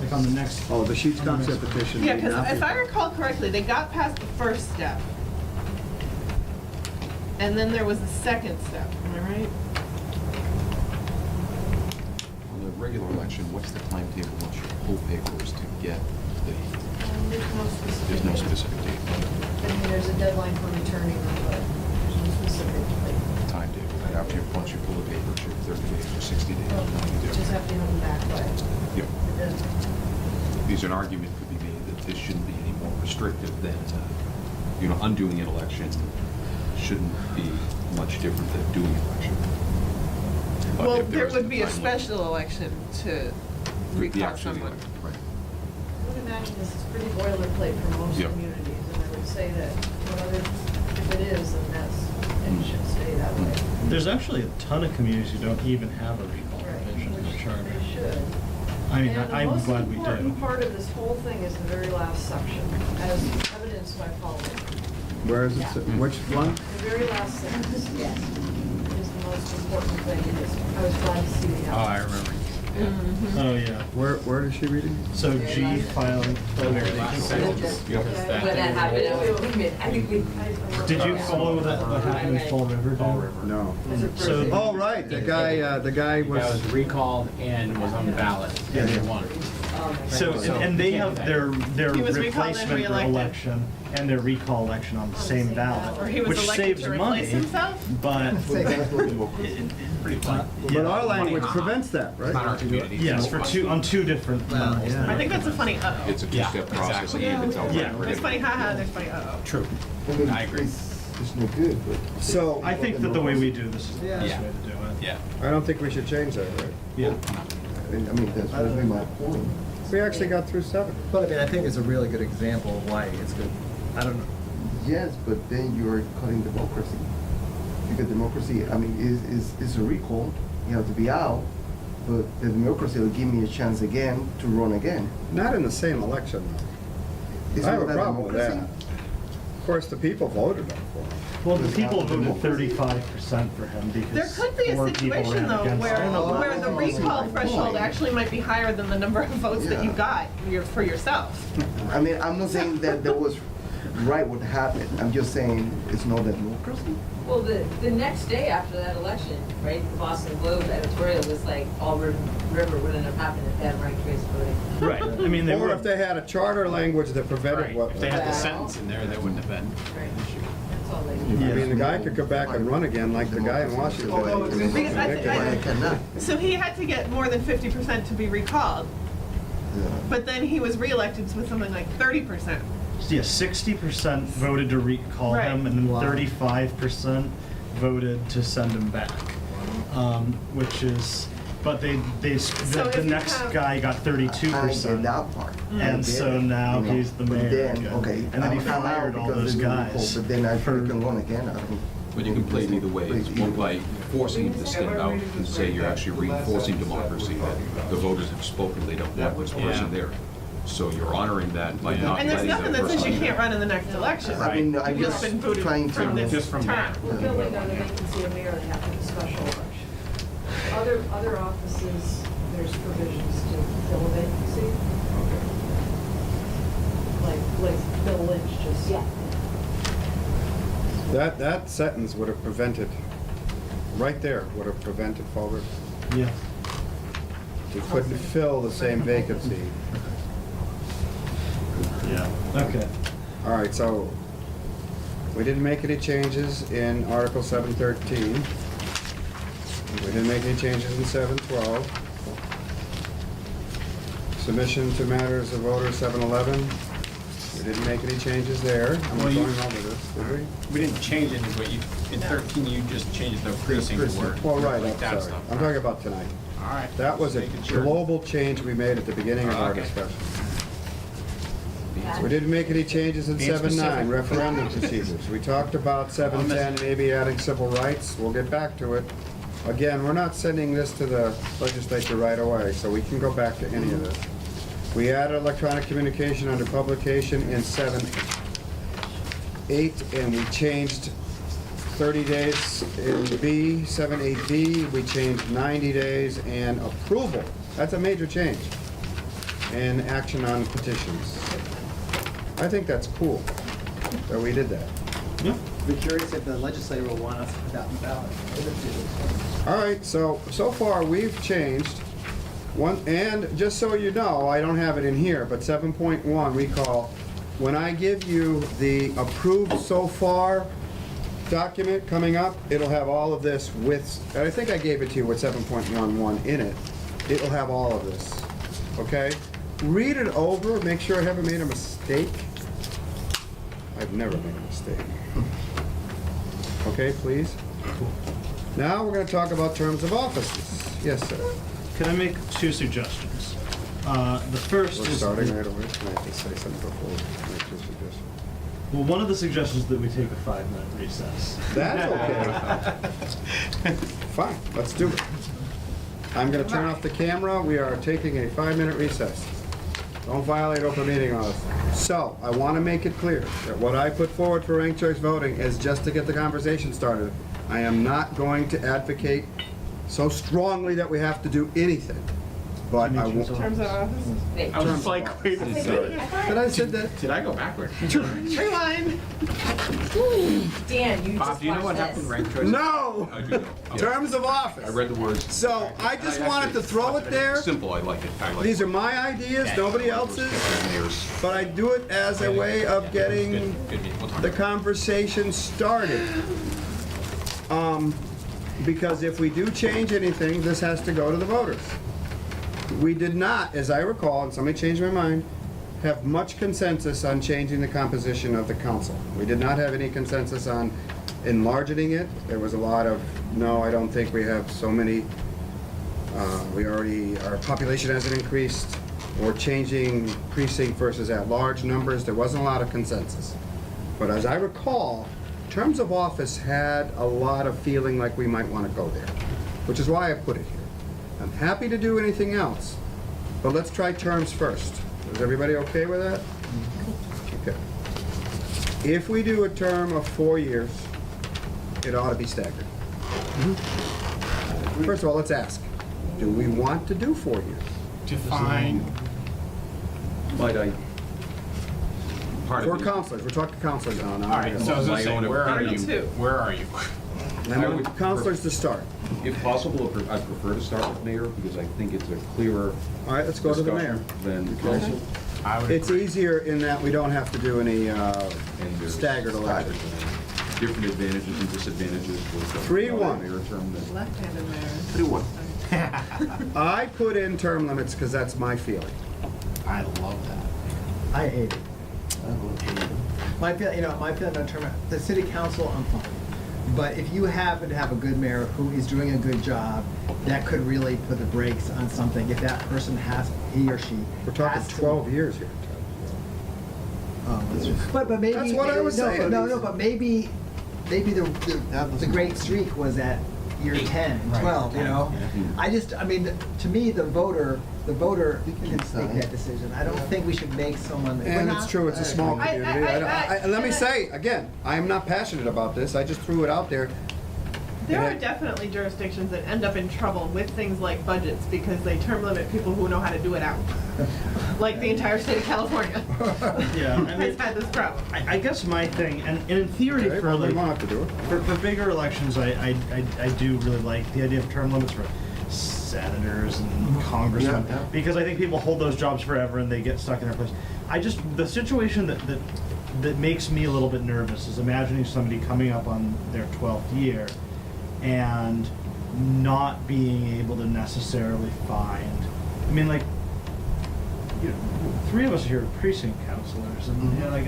like on the next. Oh, the sheets on the concept next petition. Yeah, need because not be if I filed. recall correctly, they got past the first step. And then there was a second step, am I right? On the regular election, what's the timetable once you pull papers to get the, There's no specific. there's no specific date, I mean, there's a deadline for returning them, but there's no specific, like, timetable, that after you, once you pull the papers, you have 30 days or 60 days, 90 days. just have to have them back by Yep. the deadline. Because an argument could be made that this shouldn't be any more restrictive than, undoing an election shouldn't be much different than doing an election. But Well, if there is would be a time limit, special election to the recall actual someone. election, right. I would imagine this is pretty boilerplate for most Yep. communities, and I would say that whatever, if it is, then it should stay that way. There's actually a ton of communities who don't even have a recall Right, provision in which their charter. they should. I mean, And I'm glad we the most important do. part of this whole thing is the very last section, as evidenced by following. Where is it? Which one? The very last sentence is the most important thing, and I was glad to see the. Oh, I remember. Oh, yeah. Where is she reading? So G filing. Very last sentence. Yep. Is that- When that happened, I think we. Did you follow that, what happened in Fall River? Dan? No. So, Oh, right, the guy That was was, recalled and was on the ballot, and they won. so, and they have their He was recalled and replacement reelected. election and their recall election on the same ballot, Or he was which elected saves to money, replace himself? but. Pretty funny. but our language prevents that, Not our right? community. Yes, for on two different Well, levels. yeah. I think that's a funny uh-oh. It's a two-step Yeah, process, exactly. and it's outright Yeah. There's prohibited. funny haha, there's funny uh-oh. True. I agree. It's no good, but. So, I think that the way we do this is the Yeah. best Yeah. way to do it. Yeah. I don't think we should change that, right? Yeah. I mean, that's really my point. We actually got through 7. But I mean, I think it's a really good example of why it's good. I don't know. Yes, but then you're cutting democracy. Because democracy, I mean, is a recall. You have to be out, but the democracy will give me a chance again to run again. Not in the same election, though. Isn't I have a that problem with that. democracy? Of course, the people voted for him. Well, the people voted Democracy. 35% for him There because could be a 4 people situation ran though against where, him. where the recall threshold actually might be higher than the number of votes that you Yeah. got for yourself. I mean, I'm not saying that was right what happened. I'm just saying it's not a democracy. Well, the next day after that election, right, the Boston Globe editorial was like, all River wouldn't have happened if they had ranked choice voting. Right, I mean, they Or were, if they had a charter language that prevented Right, what. if they had the Well- sentence in there, that wouldn't have been Right. an issue. That's all they I do. mean, the guy could go back and run again like the guy in Washington. Although it's- He was Because I- convicted. But I cannot. So he had to get more than 50% to be recalled, Yeah. but then he was reelected with something like 30%. yeah, 60% voted to recall Right. him, and then Wow. 35% voted to send him back. Which is, but So the if you next have- guy got I get 32%. that part. I And get so it, now you know. he's the But mayor then, again. okay, And then he I'm out fired all because those of the recall, guys. But then I for- can run again. I don't. But you can play it either way. It's one by forcing him to stand out and say you're actually reinforcing democracy, that the voters have spoken, they don't want this person Yeah. there. So you're honoring that by not And there's letting that nothing that says person you in. can't run in the next election. I mean, I'm You've just just been voted trying from to. this Just from term. We're building on the vacancy of mayor, they have to have a special election. Other offices, there's provisions to fill a vacancy, like Bill Lynch just. Yeah. That sentence would have prevented, right there, would have prevented Fall River. Yeah. You couldn't fill the same vacancy. Yeah, okay. All right, so we didn't make any changes in Article 713. We didn't make any changes in 712. Submission to matters of voters 711. We didn't make any changes there. I'm Well, going you- over this, did we? We didn't change anything, but you, in 13, you just changed the precinct word. Well, right, like I'm that sorry. stuff. I'm talking about tonight. All right. That was a Just making sure. global change we made at the beginning of our Okay. discussion. We didn't make any changes in Being 7.9, specific. referendum procedures. We talked about 7.10, maybe adding civil rights. We'll get back to it. Again, we're not sending this to the legislature right away, so we can go back to any of this. We added electronic communication under publication in 7.8, and we changed 30 days in B, 7.8B. We changed 90 days and approval. That's a major change. And action on petitions. I think that's cool that we did that. Yeah. Be curious if the legislature will want us to put that on the ballot. All right, so far we've changed one, and just so you know, I don't have it in here, but 7.1 recall, when I give you the approved so far document coming up, it'll have all of this with, and I think I gave it to you with 7.11 in it. It'll have all of this, okay? Read it over, make sure I haven't made a mistake. I've never made a mistake. Okay, please? Now we're gonna talk about terms of offices. Yes, sir. Can I make 2 suggestions? The first We're is. starting right away. Can I just say something before we make this suggestion? Well, one of the suggestions is that we take a 5-minute recess. That's okay. Fine, let's do it. I'm gonna turn off the camera. We are taking a 5-minute recess. Don't violate open meeting laws. So, I want to make it clear that what I put forward for ranked choice voting is just to get the conversation started. I am not going to advocate so strongly that we have to do anything. But I won't. Terms of office. Wait, I was like, wait a second. Did I say that? Did I go backward? Rewind. Dan, you Bob, just do you know what watched happened, this. ranked choice? No! I do know. Terms of office. I read the words. So, I just wanted to throw it there. Simple, I like it. I like These it. are my ideas, nobody else's, Mayor's- but I do it as a way of getting Good, good. We'll talk the about it. conversation started. Because if we do change anything, this has to go to the voters. We did not, as I recall, and somebody changed my mind, have much consensus on changing the composition of the council. We did not have any consensus on enlarging it. There was a lot of, no, I don't think we have so many Our population hasn't increased. We're changing precinct versus at-large numbers. There wasn't a lot of consensus. But as I recall, terms of office had a lot of feeling like we might want to go there, which is why I put it here. I'm happy to do anything else, but let's try terms first. Is everybody okay with that? Okay. If we do a term of 4 years, it ought to be staggered. First of all, let's ask, do we want to do 4 years? Define, Might I? Part For of it- counselors, we're talking counselors now. all right, so I was gonna My say, own where are opinion. you? Where are you? I I want would- counselors to start. If possible, I prefer to start with mayor because I think it's a clearer All right, let's go to the mayor. discussion than council. I would It's agree. easier in that we don't have to do any And there's staggered elections. Different advantages and disadvantages with the 3-1. mayor term than. Left-handed mayor. 3-1. I put in term limits because that's my feeling. I love that. I hate it. My feeling on term, the city council, I'm fine. But if you happen to have a good mayor who is doing a good job, that could really put the brakes on something. If that person he or she We're talking has to- 12 years here. Oh, that's right. But maybe. That's what I was no, saying. No, but maybe the great streak was at year 10, Right. 12, you know? Yeah. To me, the voter You can can make decide. that decision. I don't think we should make someone. we're And not- it's true, it's a small I- community. Let me and say, again, I am not passionate about this. I just threw it out there. There are And it- definitely jurisdictions that end up in trouble with things like budgets because they term limit people who know how to do it out. Like the entire state of California. Yeah, I mean- Has had this problem. I guess my thing, and in theory, Okay, for well, they like, won't have to do it. for bigger elections, I do really like the idea of term limits for senators and congressmen, Yeah, yeah. because I think people hold those jobs forever and they get stuck in their place. The situation that makes me a little bit nervous is imagining somebody coming up on their 12th year and not being able to necessarily find, I mean, like, you know, 3 of us here are precinct counselors, and you know, like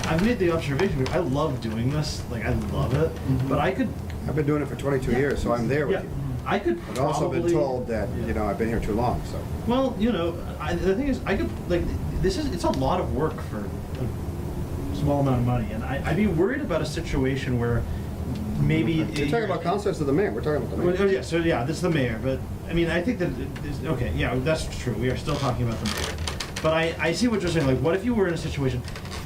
I've made the observation. I love doing this, like I love it, but I could, I've been doing it for 22 years, so I'm there with yeah, you. I could I've probably. also been told that, you know, I've been here too long, so. Well, you know, the thing is, I could like it's a lot of work for a small amount of money, and I'd be worried about a situation where maybe You're talking about counselors or the mayor? We're talking about the Well, mayor. yeah, so yeah, this is the mayor, but I mean, I think that okay, yeah, that's true. We are still talking about the mayor, but I see what you're saying. Like, what if you were in a situation,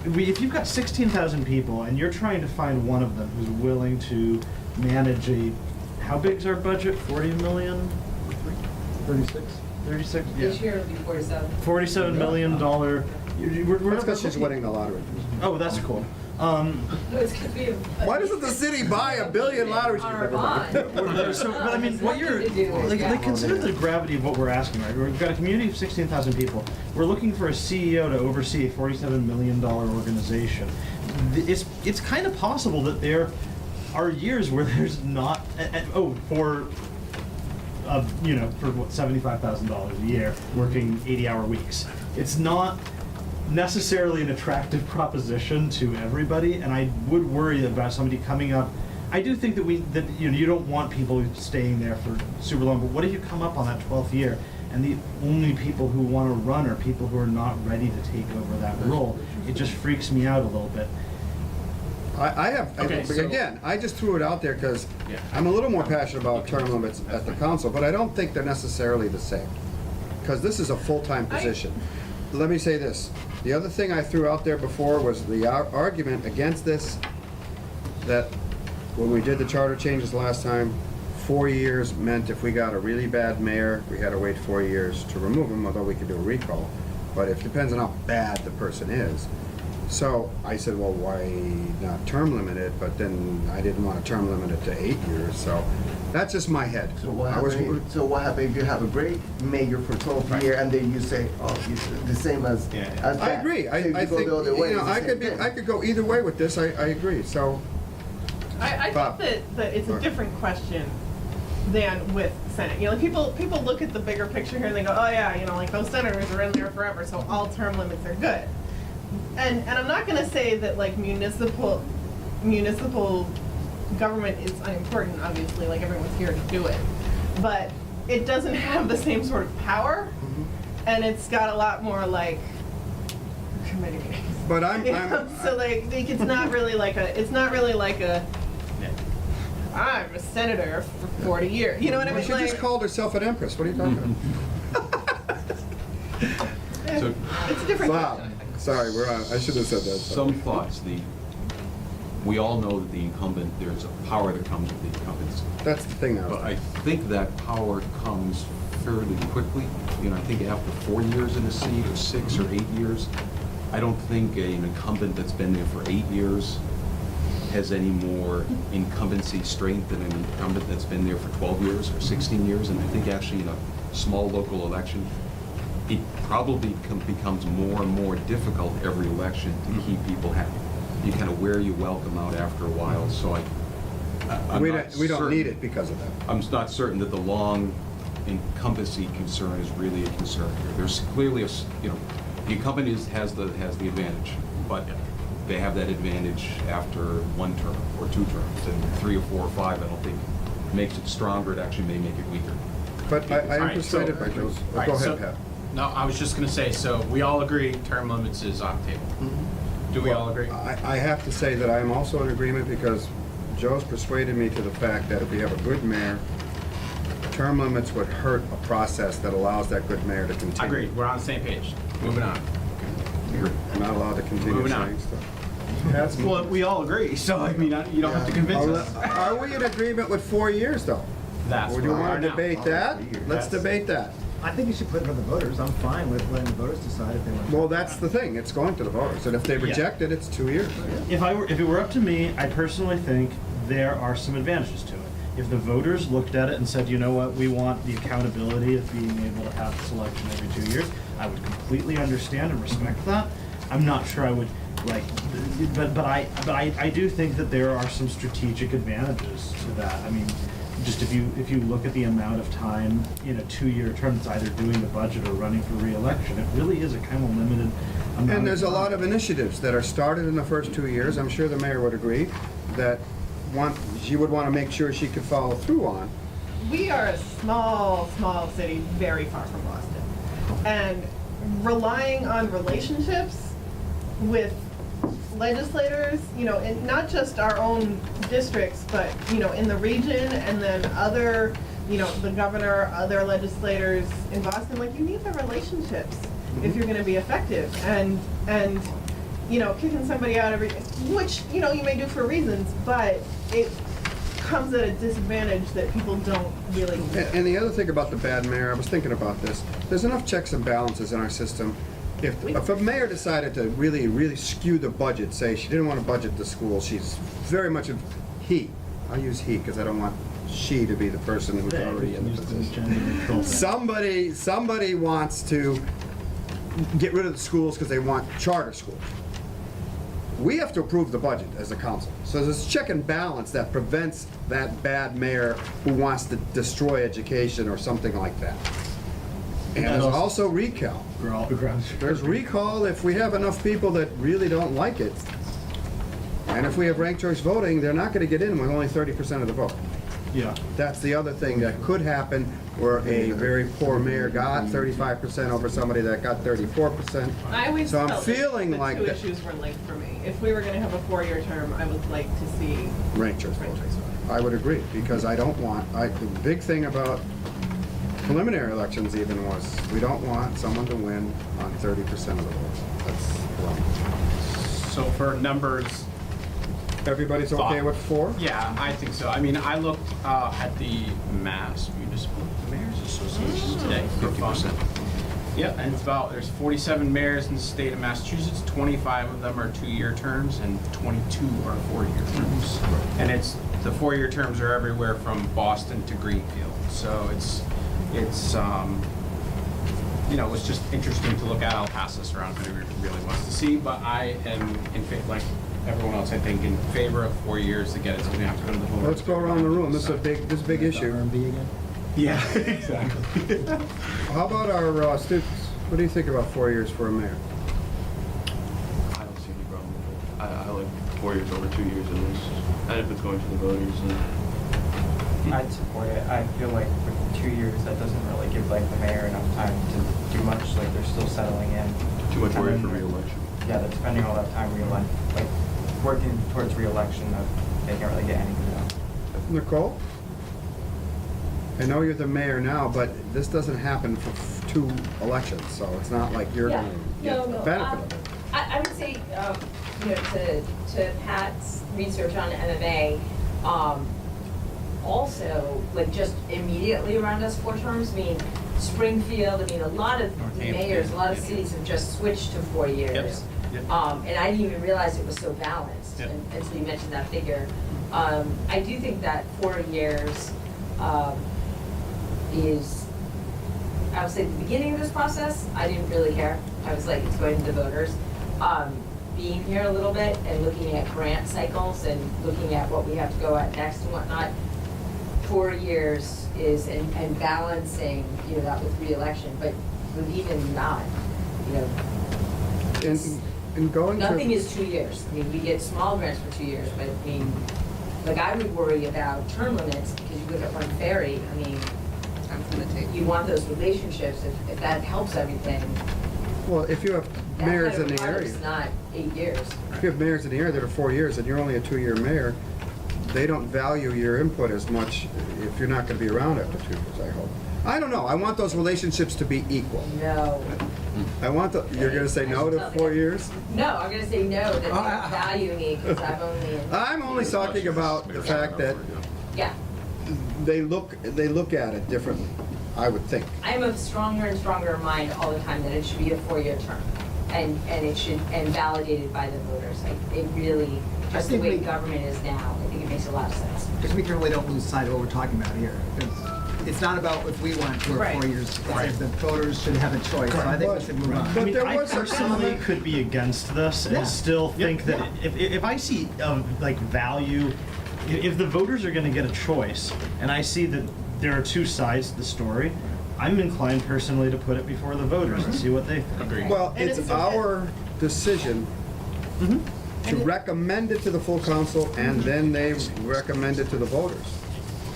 if you've got 16,000 people and you're trying to find one of them who's willing to manage how big's our budget? 40 million? 36. 36? This Yeah. year it'll be 47. $47 million. We're That's because she's winning the lottery. Oh, that's cool. It's gonna be a. Why doesn't the city buy a billion lottery On tickets? our bond. So, but I mean, what you're, Nothing to do with that. like, consider the gravity of what we're asking, right? We've got a community of 16,000 people. We're looking for a CEO to oversee a $47 million organization. It's kind of possible that there are years where there's not, for what, $75,000 a year, working 80-hour weeks. It's not necessarily an attractive proposition to everybody, and I would worry about somebody coming up. I do think that you don't want people staying there for super long, but what if you come up on that 12th year and the only people who want to run are people who are not ready to take over that role? It just freaks me out a little bit. Okay, so- Again, I just threw it out there because Yeah. I'm a little more passionate about term limits at the council, but I don't think they're necessarily the same. Because this is a full-time position. Let me say this. The other thing I threw out there before was the argument against this, that when we did the charter changes last time, 4 years meant if we got a really bad mayor, we had to wait 4 years to remove him, although we could do a recall. But it depends on how bad the person is. So I said, well, why not term limit it? But then I didn't want to term limit it to 8 years, so that's just my head. So what I was- happens if you have a great mayor for 12 years and then you say, oh, it's the same as Yeah. as I that. agree. So if you I go think, the other way, you know, it's the I same could be, thing. I could go either way with this. I agree, so. I Bob. think that it's a Sorry. different question than with Senate. You know, people look at the bigger picture here and they go, oh yeah, you know, like those senators are in there forever, so all term limits are good. And I'm not gonna say that like municipal government is unimportant, obviously, like everyone's here to do it. But it doesn't have the same sort of power, and it's got a lot more like committee meetings. But I'm, You know, so like it's not really like a I'm a senator for 40 years. You know what I well, mean? she just called herself an empress. What are you talking about? So, It's a different Wow. question. Sorry, we're on. I should have said that. some thoughts, we all know that the incumbent, there's a power that comes with the incumbency. That's the thing now. But I think that power comes fairly quickly. You know, I think after 4 years in a seat, or 6 or 8 years, I don't think an incumbent that's been there for 8 years has any more incumbency strength than an incumbent that's been there for 12 years or 16 years. And I think actually in a small local election, it probably becomes more and more difficult every election to keep people happy. You kind of wear your welcome out after a while, so I'm we not don't certain- need it because of that. I'm not certain that the long incumbency concern is really a concern here. There's clearly the incumbent has the advantage, but they have that advantage after 1 term or 2 terms, and 3 or 4 or 5, I don't think makes it stronger. It actually may make it weaker. But I am All right, so- persuaded by Joe's. All right, Go ahead, so- Pat. No, I was just gonna say, so we all agree term limits is off the table. Do we all agree? I have to say that I am also in agreement because Joe's persuaded me to the fact that if we have a good mayor, term limits would hurt a process that allows that good mayor to continue. Agreed, we're on the same page. Moving on. I'm not allowed to continue Moving on. saying stuff. That's Well, we all agree, so I mean, you don't have to convince us. Are we in agreement with 4 years, though? That's Or do you where we are want to now. debate that? Let's Yes. debate that. I think you should put it for the voters. I'm fine with letting the voters decide if they want to. Well, that's the thing, it's going to the voters, and if they reject it, it's 2 years. If it were up to me, I personally think there are some advantages to it. If the voters looked at it and said, you know what, we want the accountability of being able to have this election every 2 years, I would completely understand and respect that. I'm not sure I would like, but I do think that there are some strategic advantages to that. I mean, just if you look at the amount of time in a 2-year term, it's either doing the budget or running for re-election. It really is a kind of limited amount. And there's a lot time. of initiatives that are started in the first 2 years, I'm sure the mayor would agree, that she would want to make sure she could follow through on. We are a small city, very far from Boston, and relying on relationships with legislators, you know, and not just our own districts, but, you know, in the region, and then other, you know, the governor, other legislators in Boston, like, you need the relationships if you're gonna be effective, and, you know, kicking somebody out which, you know, you may do for reasons, but it comes at a disadvantage that people don't really. And the other thing about the bad mayor, I was thinking about this, there's enough checks and balances in our system. If a mayor decided to really skew the budget, say she didn't want to budget the school, she's very much I'll use he because I don't want she to be the person who's already in the position. Somebody wants to get rid of the schools because they want charter schools. We have to approve the budget as a council. So there's check and balance that prevents that bad mayor who wants to destroy education or something like that. And there's also recall. There's recall if we have enough people that really don't like it. And if we have ranked choice voting, they're not gonna get in with only 30% of the vote. Yeah. That's the other thing that could happen, where a very poor mayor got 35% over somebody that got 34%. I always So I'm felt feeling the like two that- issues were linked for me. If we were gonna have a 4-year term, I would like to see Ranked choice ranked voting. choice voting. I would agree, because I don't want, the big thing about preliminary elections even was, we don't want someone to win on 30% of the votes. That's wrong. So for numbers, Everybody's okay with 4? yeah, I think so. I mean, I looked at the Mass Municipal Mayors Association today. 50%. Yeah, and it's there's 47 mayors in the state of Massachusetts, 25 of them are 2-year terms, and 22 are 4-year terms. And the 4-year terms are everywhere from Boston to Greenfield. So it's you know, it's just interesting to look at. I'll pass this around if anybody really wants to see, but I am in favor, like everyone else, I think, in favor of 4 years to get it. It's gonna have to go to the voters. Let's go around the room, this is a big issue. R&B again? Yeah, exactly. How about our students? What do you think about 4 years for a mayor? I don't see any problem with it. I like 4 years over 2 years at least. And if it's going to the voters, then I'd support it. I feel like with 2 years, that doesn't really give like the mayor enough time to do much, like they're still settling in. Too much worry And for then- re-election. Yeah, they're spending all that time like working towards re-election, that they can't really get anything done. Nicole? I know you're the mayor now, but this doesn't happen for 2 elections, so it's not like you're Yeah. gonna get the benefit of it. I would say, to Pat's research on MMA, also, like, just immediately around us 4 terms, I mean, Springfield, I mean, a lot of Northampton, mayors, a lot of yeah. cities have just switched to 4 years. Yep. And I didn't even realize it was so balanced, Yep. until you mentioned that figure. I do think that 4 years, is, I would say, the beginning of this process, I didn't really care. I was like, it's going to the voters. Being here a little bit and looking at grant cycles and looking at what we have to go at next and whatnot, 4 years is, and balancing, you know, that with reelection, but with even not, you know, In going to. nothing is 2 years. I mean, we get small grants for 2 years, but I mean, like, I would worry about term limits because you look at Run Ferry, I mean, you want those relationships, if that helps everything. Well, if you have That mayors kind in of the part area, is not 8 years. if you have mayors in the area that are 4 years and you're only a 2-year mayor, they don't value your input as much if you're not gonna be around after 2 years, I hope. I don't know, I want those relationships to be equal. No. I want the, you're gonna say no to 4 years? No, I'm gonna say no, that they value me because I've only, I'm only talking about the fact that yeah. they look at it differently, I would think. I'm of stronger and stronger mind all the time that it should be a 4-year term. And it should, and validated by the voters. Like, it really, just the think way we- government is now, I think it makes a lot of sense. Just we really don't lose sight of what we're talking about here. It's not about if we want 2 or 4 years, it's if the voters should have a choice, so I think we should move on. But I mean, there I was a personally comment- could be against this Yeah. and still think that if I see like value, if the voters are going to get a choice, and I see that there are 2 sides to the story, I'm inclined personally to put it before the voters and see what they think. Agreed. Well, And it's it's- our decision to recommend it to the full council, and then they recommend it to the voters.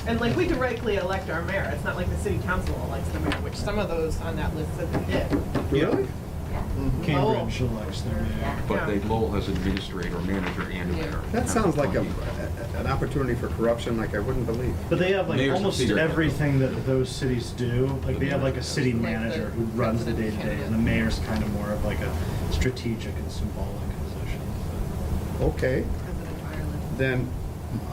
And like, we could rightfully elect our mayor, it's not like the city council elects the mayor, which some of those on that list said they did. Really? Yeah. Cambridge elects their mayor. Yeah. But they, Lowell has administrator, manager, and mayor. That sounds like an opportunity for corruption like I wouldn't believe. But they have like Mayor's almost considered- everything that those cities do. Like they have like a city manager who runs the day-to-day, and the mayor's kind of more of like a strategic and symbolic position. Okay, then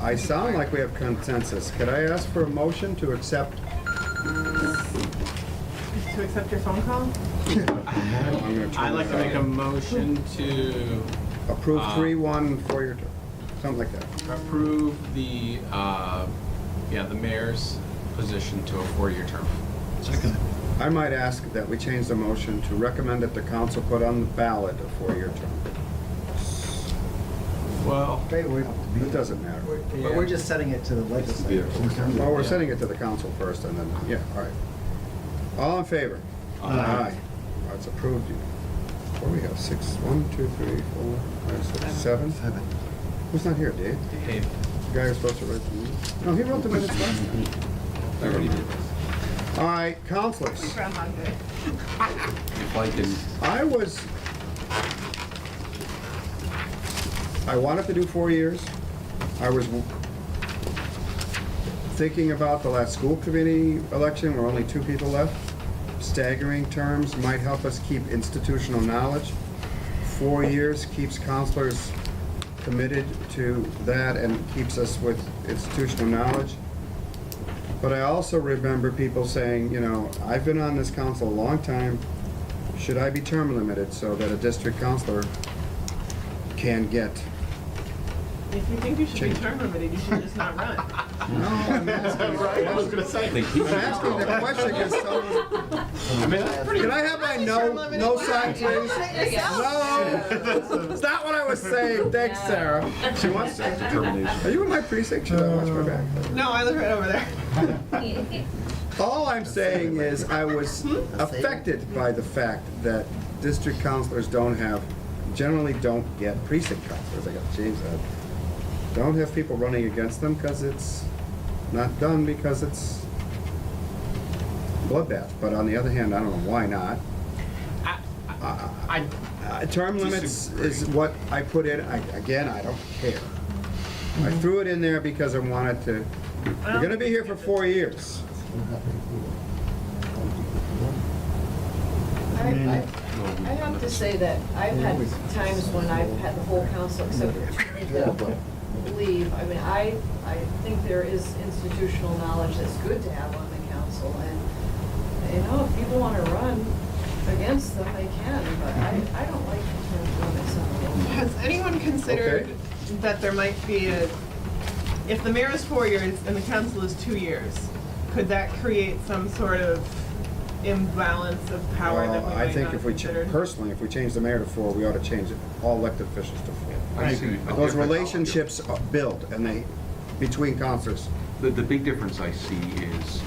I sound like we have consensus. Could I ask for a motion to accept? To accept your phone call? I'm gonna turn I'd like to this make a off. motion to Approve uh, 3-1 for your term, something like that. approve the mayor's position to a 4-year term. Second. I might ask that we change the motion to recommend that the council put on the ballot a 4-year term. Well, It doesn't matter. But we're just setting it to the legislature. Well, we're sending it to the council first, and then, yeah, all right. All in favor? Aye. That's approved. What do we have, 6, 1, 2, 3, 4, 5, 6, 7? Who's not here, Dave? Dave, The guy who's supposed to write the minutes? No, he wrote the minutes last time. I already did. All right, counselors. Groundhog Day. If I can, I wanted to do 4 years. I was thinking about the last school committee election, where only 2 people left. Staggering terms might help us keep institutional knowledge. 4 years keeps counselors committed to that and keeps us with institutional knowledge. But I also remember people saying, you know, I've been on this council a long time. Should I be term limited so that a district counselor can get? If you think you should be Change. term limited, you should just not run. No, I'm asking. right, I was gonna say. I think he I'm asking the question because I mean, that's pretty. can I have my no sign, please? No, it's not what I was saying. Thanks, Sarah. She wants. determination. Are you in my precinct? Should I watch my back? No, I live right over there. All I'm saying is I was affected by the fact that district counselors generally don't get precinct counselors. I got to change that. Don't have people running against them because it's not done because it's bloodbath, but on the other hand, I don't know why not. Term limits is what I put in. Again, I don't care. I threw it in there because I wanted to, we're gonna be here for 4 years. I have to say that I've had times when I've had the whole council except for leave. I mean, I think there is institutional knowledge that's good to have on the council, and, you know, if people want to run against them, they can, but I don't like the term limits on the law. Has anyone considered Okay. that there might be if the mayor is 4 years and the council is 2 years, could that create some sort of imbalance of power that we I might think not if we, consider? personally, if we change the mayor to 4, we ought to change all elected officials to 4. I see. Those relationships build, and they, between councils. The big difference I see is,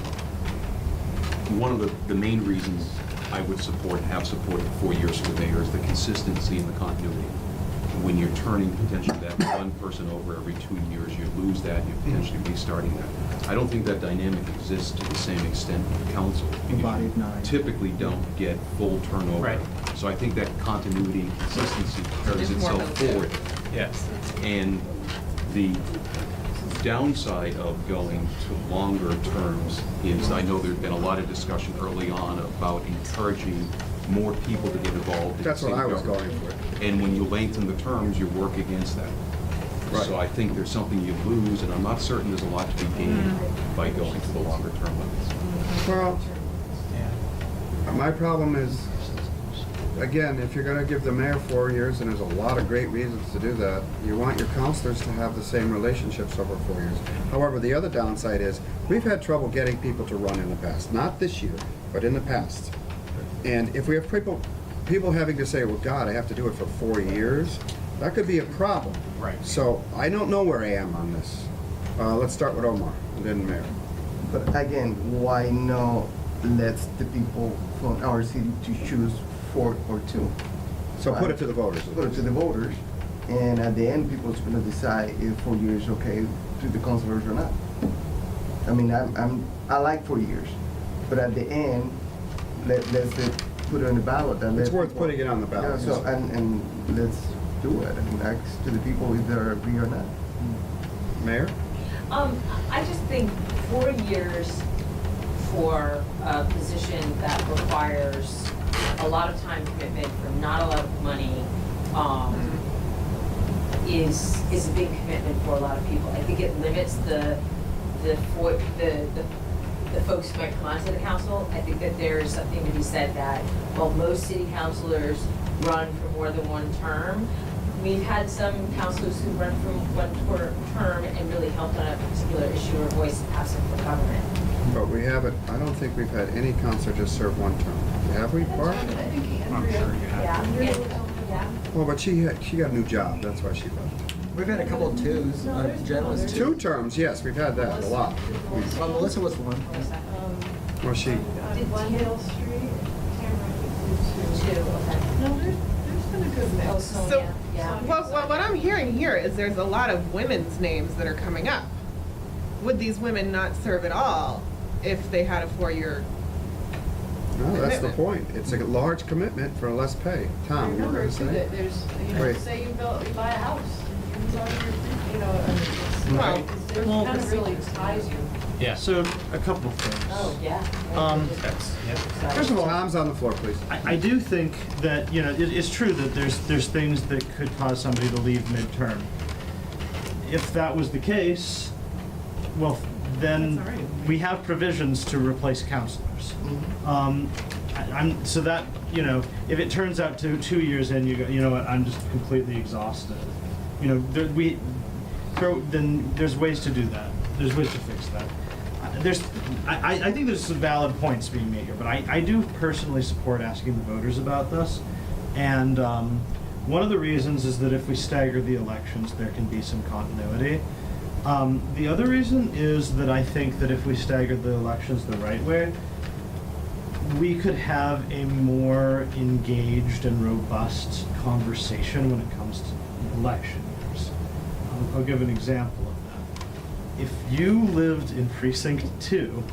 one of the main reasons I would support, have supported 4 years for the mayor is the consistency and the continuity. When you're turning potentially that one person over every 2 years, you lose that, you're potentially restarting that. I don't think that dynamic exists to the same extent with council. because Body you of 9. Typically don't get full turnover. Right. So I think that continuity and consistency carries There's more itself of those. forward. Yes. And the downside of going to longer terms is, I know there's been a lot of discussion early on about encouraging more people to get involved in That's what city I was government. going for. And when you lengthen the terms, you work against that. Right. So I think there's something you lose, and I'm not certain there's a lot to be gained by going to the longer term limits. Well, my problem is, again, if you're gonna give the mayor 4 years, and there's a lot of great reasons to do that, you want your councilors to have the same relationships over 4 years. However, the other downside is, we've had trouble getting people to run in the past, not this year, but in the past. And if we have people having to say, well, God, I have to do it for 4 years, that could be a problem. Right. So I don't know where I am on this. Let's start with Omar, and then Mayor. But again, why not let the people from our city to choose 4 or 2? So put it to the voters. Put it to the voters, and at the end, people's gonna decide if 4 years is okay to the councilors or not. I mean, I like 4 years, but at the end, let's put it on the ballot. And It's let worth people- putting it on the ballot. Yeah, so, and let's do it, and ask to the people if they're agree or not. Mayor? I just think 4 years for a position that requires a lot of time commitment for not a lot of money, is a big commitment for a lot of people. I think it limits the folks who might come onto the council. I think that there is something to be said that while most city councilors run for more than one term, we've had some councilors who run for one term and really helped on a particular issue or voice absent from government. But we haven't, I don't think we've had any councilor just serve one term. Have we, Barb? I think Andrea. sure you have. Andrea Yeah. would help with that. Well, but she got a new job, that's why she left. We've had a couple of 2s, No, there's Jen was others. 2 2. terms, yes, we've had that a lot. Well, Melissa was 1. Well, she, On Glendale Street, Tamara did Two, okay. No, there's been a good mix. Oh, So, Sonia, yeah. well, what I'm hearing here is there's a lot of women's names that are coming up. Would these women not serve at all if they had a 4-year? no, that's the Commitment. point. It's a large commitment for less pay. Tom, you were Remember gonna too, that say? there's, you know, Wait. say you buy a house, you own your, you know, I mean, it's, Well, it kind of really ties you. Yeah. So, a couple of things. Oh, yeah. That's, yeah. First of all, Tom's on the floor, please. I do think that, you know, it's true that there's things that could cause somebody to leave midterm. If that was the case, well, then That's all right. we have provisions to replace counselors. So that, you know, if it turns out to 2 years in, you go, you know what, I'm just completely exhausted. You know, then there's ways to do that. There's ways to fix that. I think there's some valid points being made here, but I do personally support asking the voters about this. And one of the reasons is that if we stagger the elections, there can be some continuity. The other reason is that I think that if we stagger the elections the right way, we could have a more engaged and robust conversation when it comes to election years. I'll give an example of that. If you lived in precinct 2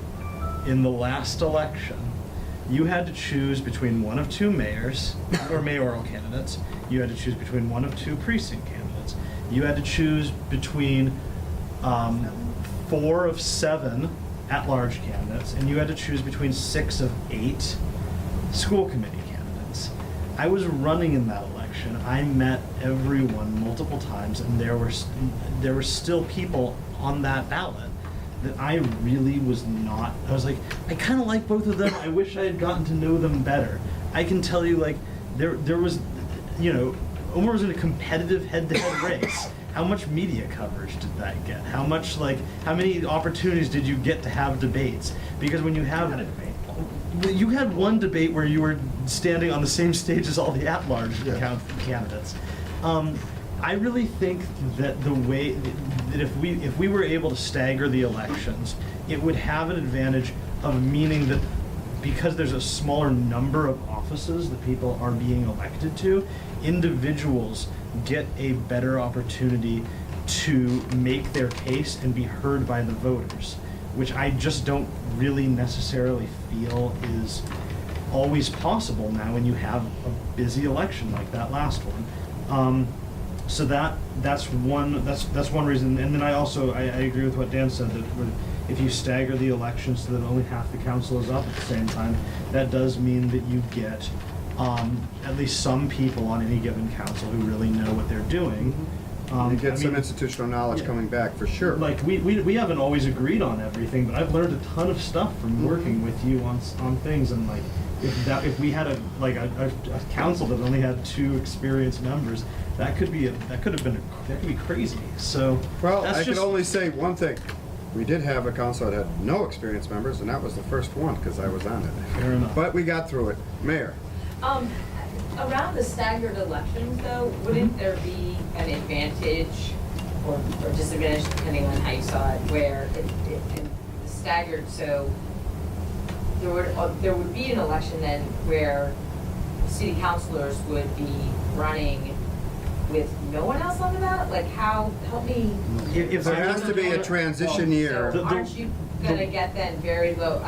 in the last election, you had to choose between one of two mayors or mayoral candidates. You had to choose between one of two precinct candidates. You had to choose between 4 of 7 at-large candidates, and you had to choose between 6 of 8 school committee candidates. I was running in that election. I met everyone multiple times, and there were still people on that ballot that I really was not. I was like, I kind of like both of them. I wish I had gotten to know them better. I can tell you, like, there was, you know, Omar was in a competitive head-to-head race. How much media coverage did that get? How many opportunities did you get to have debates? Because when you have Had a debate. you had one debate where you were standing on the same stage as all the at-large candidates. I really think that the way that if we were able to stagger the elections, it would have an advantage of meaning that because there's a smaller number of offices that people are being elected to, individuals get a better opportunity to make their case and be heard by the voters, which I just don't really necessarily feel is always possible now when you have a busy election like that last one. So that's one reason. And then I agree with what Dan said, that if you stagger the elections so that only half the council is up at the same time, that does mean that you get at least some people on any given council who really know what they're doing. You get some mean, institutional knowledge yeah. coming back, for sure. Like, we haven't always agreed on everything, but I've learned a ton of stuff from working with you on things, and like, if we had a council that only had 2 experienced members, that could be crazy. So Well, that's I just, can only say one thing. We did have a council that had no experienced members, and that was the first one, because I was on it. Fair enough. But we got through it. Mayor? Around the staggered elections though, wouldn't there be an advantage or disadvantage, depending on how you saw it, where it staggered, so there would be an election then where city councilors would be running with no one else on the ballot? Like how, help me. if There has to be a transition year. So aren't you gonna get then very low,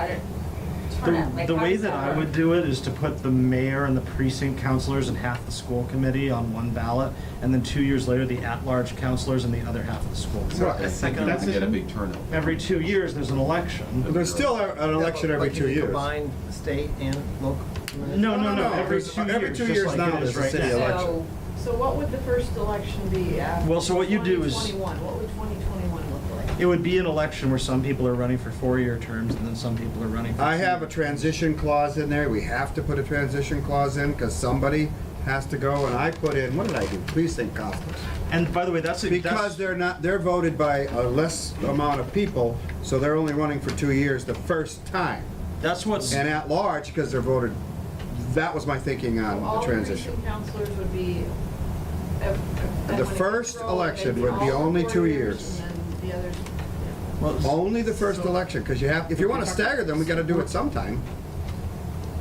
The way that I would do it is to put the mayor and the precinct councilors and half the school committee on one ballot, and then 2 years later, the at-large councilors and the other half of the school committee. Right. I think you're That's gonna get a it. big turnout. Every 2 years, there's an election. There's still an election every 2 years. Combine state and local. No, No, every there's- 2 years. every 2 just years like now it is there's a right city now. election. So what would the first election be after? Well, so what you do is- 2021, what would 2021 look like? It would be an election where some people are running for 4-year terms and then some people are running for I have a 2-year. transition clause in there. We have to put a transition clause in, because somebody has to go, and I put in, what did I do? Precinct councilors. And by the way, that's Because they're voted by a less amount of people, so they're only running for 2 years the first time. that's what's And at large, because they're voted, that was my thinking on All the transition. precinct councilors would be. The first election would be only 2 years. And then the others, Only the first election, because if you want to stagger them, we got to do it sometime.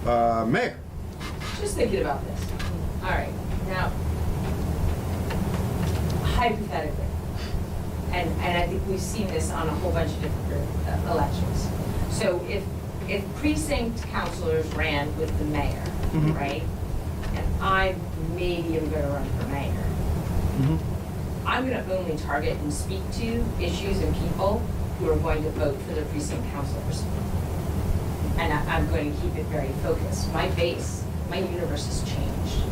Mayor? Just thinking about this. All right, now, hypothetically, and I think we've seen this on a whole bunch of different elections. So if precinct councilors ran with the mayor, right? And I maybe am gonna run for mayor. I'm gonna only target and speak to issues and people who are going to vote for the precinct councilors. And I'm going to keep it very focused. My base, my universe has changed.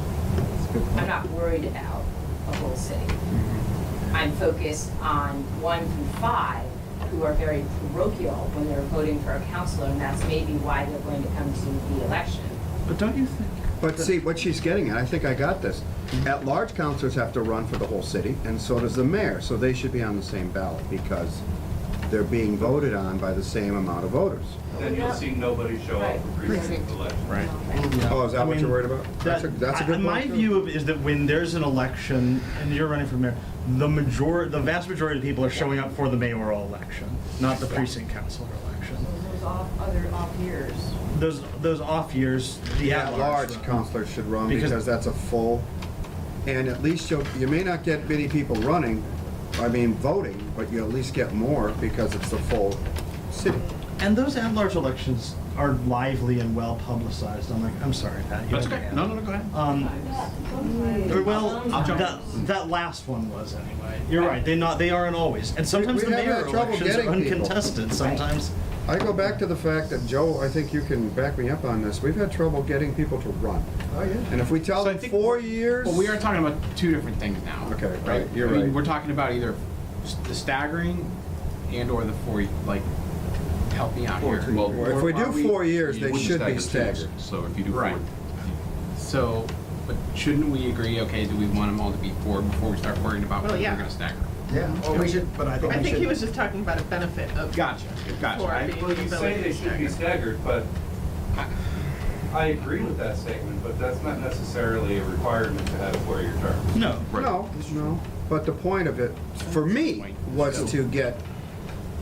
I'm not worried about a whole city. I'm focused on 1 through 5 who are very parochial when they're voting for a councilor, and that's maybe why they're going to come to the election. But don't you think? But see, what she's getting at, I think I got this. At-large councilors have to run for the whole city, and so does the mayor, so they should be on the same ballot, because they're being voted on by the same amount of voters. Then you'll see nobody show up for precinct election. Right. Oh, is that I what mean, you're worried about? That's a good point. My view is that when there's an election and you're running for mayor, the vast majority of people are showing up for the mayoral election, not the precinct councilor election. those other off years. Those off years, the The at-large at-large councilors should run, Because- because that's a full, and at least you may not get many people running, voting, but you at least get more because it's the full city. And those at-large elections are lively and well publicized. I'm sorry, Pat. you That's had your okay. hand No, up. no, go ahead. Or, well, I'll jump that last one was anyway. You're right. They aren't always, and sometimes We the have mayor had trouble elections are getting people. uncontested. Sometimes. I go back to the fact that, Joe, I think you can back me up on this, we've had trouble getting people to run. Oh, yeah. And if we tell So I them think- 4 years. Well, we are talking about two different things now. Okay, right, you're I mean, right. we're talking about either the staggering and/or the 4, like, help me out here. Well, If we do 4 years, you they wouldn't should be stagger twos. staggered. So if you do Right. 4, So, but shouldn't we agree, okay, do we want them all to be 4 before we start worrying about Well, whether yeah. we're gonna stagger? Yeah, or we should, but I think I we think he should- was just talking about a benefit of. Gotcha. For I- the Well, you say ability they to should be stagger. staggered, but I agree with that statement, but that's not necessarily a requirement to have a 4-year term. No. Right. No, but the point of it, for me, was to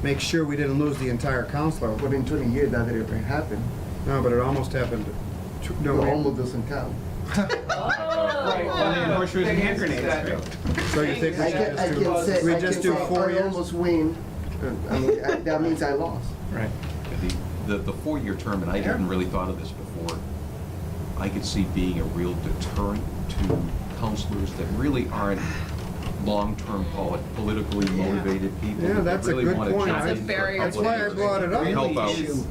make sure we didn't lose the entire council. But in 20 years, that didn't ever happen. No, but it almost happened. No, Well, almost doesn't count. Right, Well, and horseshoes and hand grenades, that- right? So you think we I should can, I just can do, say, we I just can do say 4 I years? almost win. I mean, that means I lost. Right. the 4-year term, and I hadn't really thought of this before, I could see being a real deterrent to counselors that really aren't long-term politically motivated people. Yeah, that that's a really good wanna point. jump That's a in for barrier couple That's why I years. brought it up. Help out. Issue-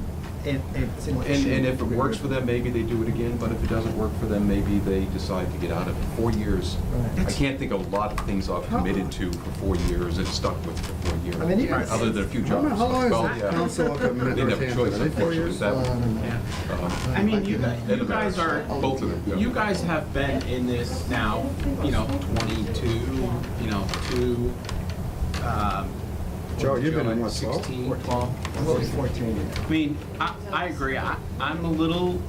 it's an And issue. if it works for them, maybe they do it again, but if it doesn't work for them, maybe they decide to get out of it. 4 years, Right. I can't think of a lot of things I've committed to for 4 years and stuck with for 4 years. I mean, you guys- Other than a few I don't jobs. know, how long Well, is yeah. the council up in They didn't have a Northampton? choice, Are they 4 unfortunately, years? that No, one. no, no. Yeah. I mean, you guys, And the guys mayors, are, both of them, yeah. you guys have been in this now, 22, 2, Joe, you've been in what, 16, 12? 12. I'm only 14. I mean, I agree. I'm a little.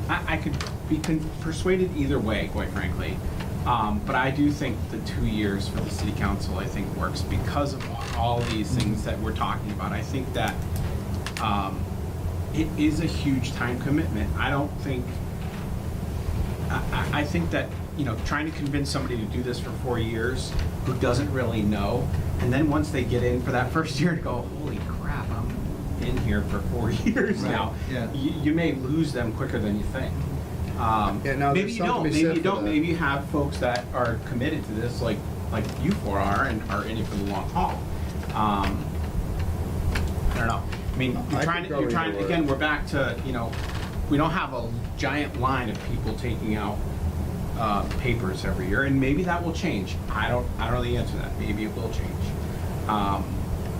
I could be persuaded either way, quite frankly. But I do think the 2 years for the city council, I think, works because of all these things that we're talking about. I think that it is a huge time commitment. I don't think. I think that, trying to convince somebody to do this for 4 years who doesn't really know, and then once they get in for that first year, to go, holy crap, I'm in here for 4 years Right, now. yeah. You may lose them quicker than you think. Yeah, now, Maybe there's you something to don't. be Maybe said you for don't. that. Maybe you have folks that are committed to this, like you four are, and are in it for the long haul. I don't know. I mean, I you're could trying. go You're trying. either way. Again, we're back to we don't have a giant line of people taking out papers every year, and maybe that will change. I don't know the answer to that. Maybe it will change.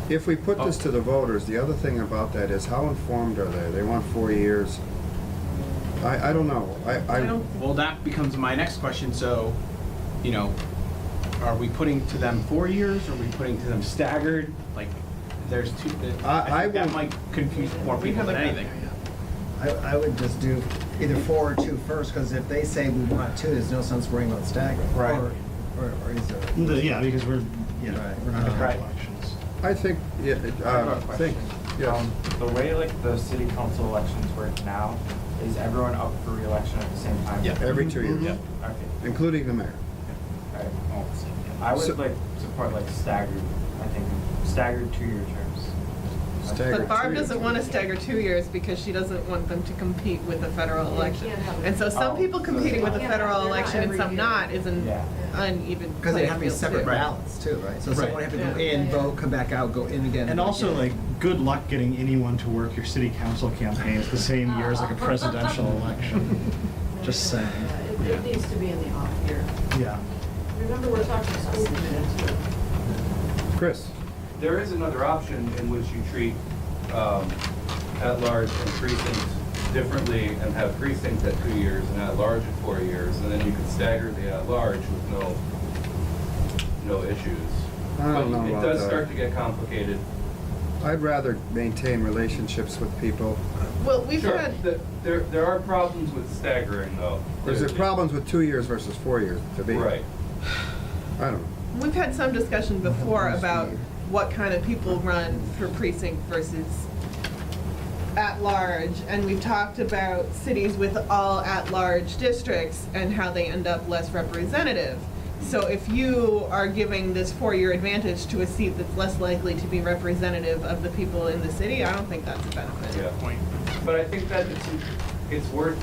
If we put this to the voters, the other thing about that is how informed are they? They want 4 years. I don't know. I don't, Well, that becomes my next question. So, are we putting to them 4 years? Or are we putting to them staggered? Like, there's two. I think that will- might confuse more people than anything. I would just do either 4 or 2 first, because if they say we want 2, there's no sense worrying about staggering. Right. Or is there? Yeah, because we're Right. we're not gonna Right. have elections. I think, yeah, I have a question. yes. The way the city council elections work now, is everyone up for re-election at the same time? Yeah. Every 2 years, Yeah. Okay, including the mayor. alright. All the same. I would So- support staggered, I think, staggered 2-year terms. Staggered but Barb 2 years. doesn't want to stagger 2 years because she doesn't want them to compete with the federal Yeah, election. you can't have it. And so some Oh, people so competing with the Yeah, federal they're not election and every some year. not is an Yeah. uneven Because they playing have to be field, separate too. ballots too, right? So someone would have to go Yeah. in, Yeah. vote, come back out, go in again. And vote also, again. good luck getting anyone to work your city council campaigns the same year as a presidential election. Just saying. Yeah, it needs to be in the off year. Yeah. Remember, we're talking school committee too. Chris? There is another option in which you treat at-large and precincts differently and have precincts at 2 years and at-large at 4 years, and then you could stagger the at-large with no issues. I don't know But about it does that. start to get complicated. I'd rather maintain relationships with people. Well, we've Sure, had, there are problems with staggering, though. There's problems with 2 years versus 4 years to be. Right. I don't know. we've had some discussion before about what kind of people run for precinct versus at-large, and we've talked about cities with all at-large districts and how they end up less representative. So if you are giving this 4-year advantage to a seat that's less likely to be representative of the people in the city, I don't think that's a benefit. Yeah. Point. But I think that it's worth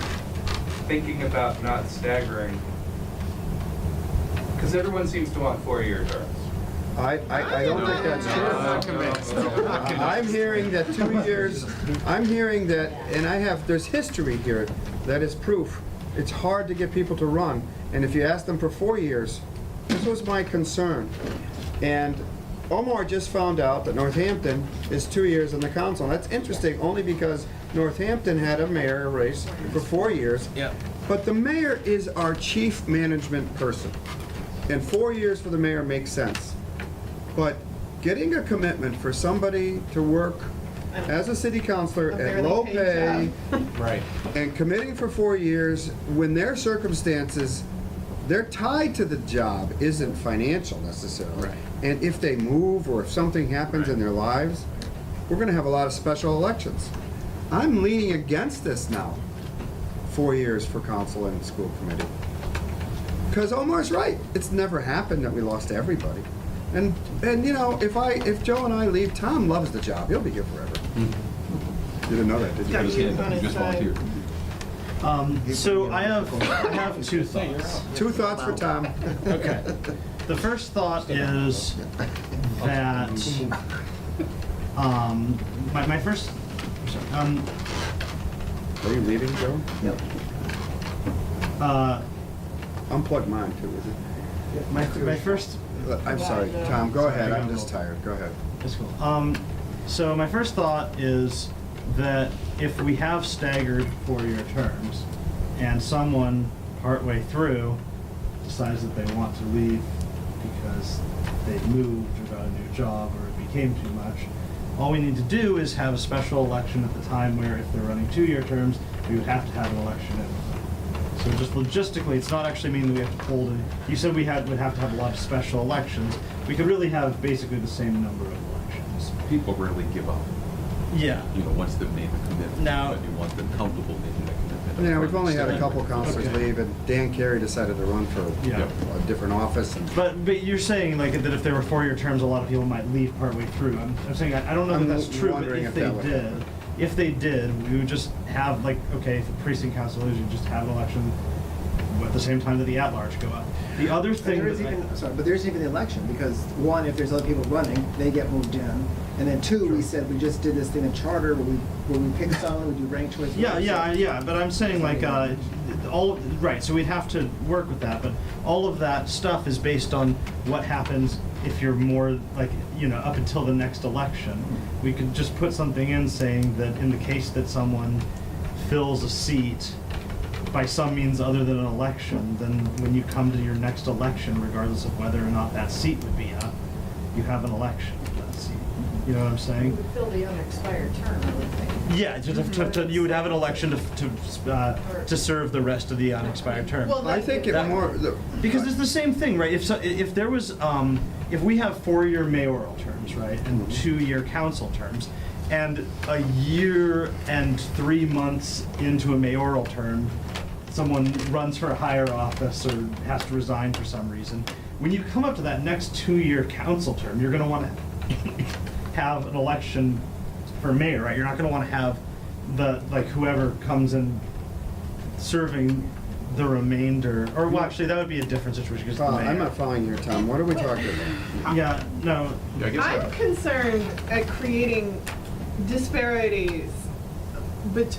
thinking about not staggering, because everyone seems to want 4-year terms. I don't think that's true. I'm hearing that 2 years, I'm hearing that, and there's history here that is proof. It's hard to get people to run, and if you ask them for 4 years, this was my concern. And Omar just found out that Northampton is 2 years in the council. And that's interesting, only because Northampton had a mayor race for 4 years. Yep. But the mayor is our chief management person, and 4 years for the mayor makes sense. But getting a commitment for somebody to work as a city councilor A at barely low paid pay job. Right. and committing for 4 years when their circumstances, they're tied to the job, isn't financial necessarily. Right. And if they move or if something happens in Right. their lives, we're gonna have a lot of special elections. I'm leaning against this now, 4 years for council and school committee. Because Omar's right, it's never happened that we lost everybody. And you know, if Joe and I leave, Tom loves the job, he'll be here forever. You didn't know that, did you? Got Just you hand- on his just side. volunteered. So I have two thoughts. 2 thoughts for Tom. Okay. The first thought is that, my first, sorry, Are you leaving, Joe? uh, Unplug mine too, is it? my first, I'm sorry, Tom, go ahead, I'm just tired, go ahead. that's cool. So my first thought is that if we have staggered 4-year terms and someone partway through decides that they want to leave because they've moved or got a new job or it became too much, all we need to do is have a special election at the time where if they're running 2-year terms, we would have to have an election anyway. So just logistically, it's not actually mean that we have to hold it. You said we would have to have a lot of special elections. We could really have basically the same number of elections. People rarely give up, Yeah. you know, once they've made the commitment. Now- But you want them comfortable making that commitment. Yeah, we've only had a couple councilors Okay. leave, and Dan Carey decided to run for Yeah. a different office, and But you're saying like that if there were 4-year terms, a lot of people might leave partway through. I'm saying I don't know I'm that that's true, but wondering if if they that would did, happen. if they did, we would just have like, okay, if the precinct council is, you just have an election at the same time that the at-large go up. The other thing There is that even, sorry, but there's even the election, because one, if there's other people running, they get moved in. And then two, we said, we just did this thing in charter where we pick someone, we do ranked choice. Yeah, but I'm saying like, right, so we'd have to work with that, but all of that stuff is based on what happens if you're more like, you know, up until the next election. We could just put something in saying that in the case that someone fills a seat by some means other than an election, then when you come to your next election, regardless of whether or not that seat would be up, you have an election for that seat. You know what I'm We saying? would fill the unexpired term, I would think. Yeah, you would have an election to serve the rest of the unexpired term. Well, I think it That- more. Because it's the same thing, right? If there was, if we have 4-year mayoral terms, right, and 2-year council terms, and a year and 3 months into a mayoral term, someone runs for a higher office or has to resign for some reason, when you come up to that next 2-year council term, you're gonna wanna have an election for mayor, right? You're not gonna wanna have whoever comes in serving the remainder, or well, actually, that would be a different situation, because the mayor. I'm not following here, Tom, what are we talking about? Yeah, no, Yeah, I guess I'm concerned at creating disparities, but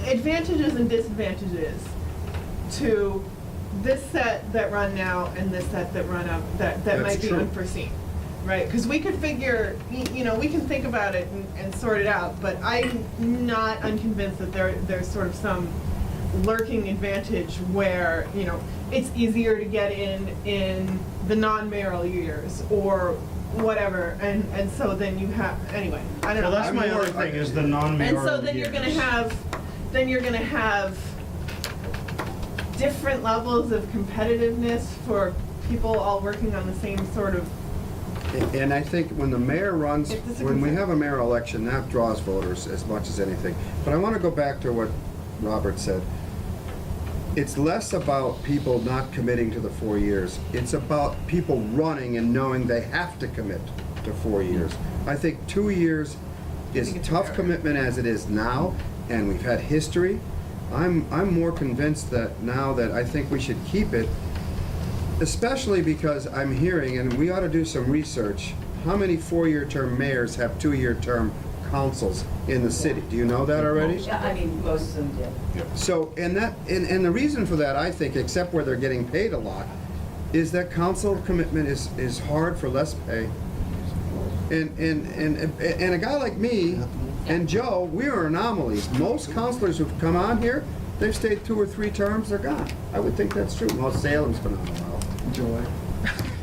advantages and disadvantages to this set that run now and this set that run up, that That's might be true. unforeseen, right? Because we could figure, you know, we can think about it and sort it out, but I'm not unconvinced that there's sort of some lurking advantage where, you know, it's easier to get in the non-mayoral years or whatever, and so then you have, anyway, I don't so know. that's my other thing, is the non-mayoral And so then you're gonna years. have different levels of competitiveness for people all working on the same sort of, And I think when the mayor runs, If this is a when we concern. have a mayoral election, that draws voters as much as anything. But I want to go back to what Robert said. it's less about people not committing to the 4 years. It's about people running and knowing they have to commit to 4 years. I think 2 years is think it's tough fair. commitment as it is now, and we've had history. I'm more convinced that now that I think we should keep it, especially because I'm hearing, and we ought to do some research, how many 4-year term mayors have 2-year term councils in the city? Do you know that already? Yeah, I mean, most of them do. So, and the reason for that, I think, except where they're getting paid a lot, is that council commitment is hard for less pay. And a guy like me and Joe, we are anomalies. Most counselors who've come on here, they've stayed 2 or 3 terms, they're gone. I would think that's true. Well, Salem's been on a while. Joy.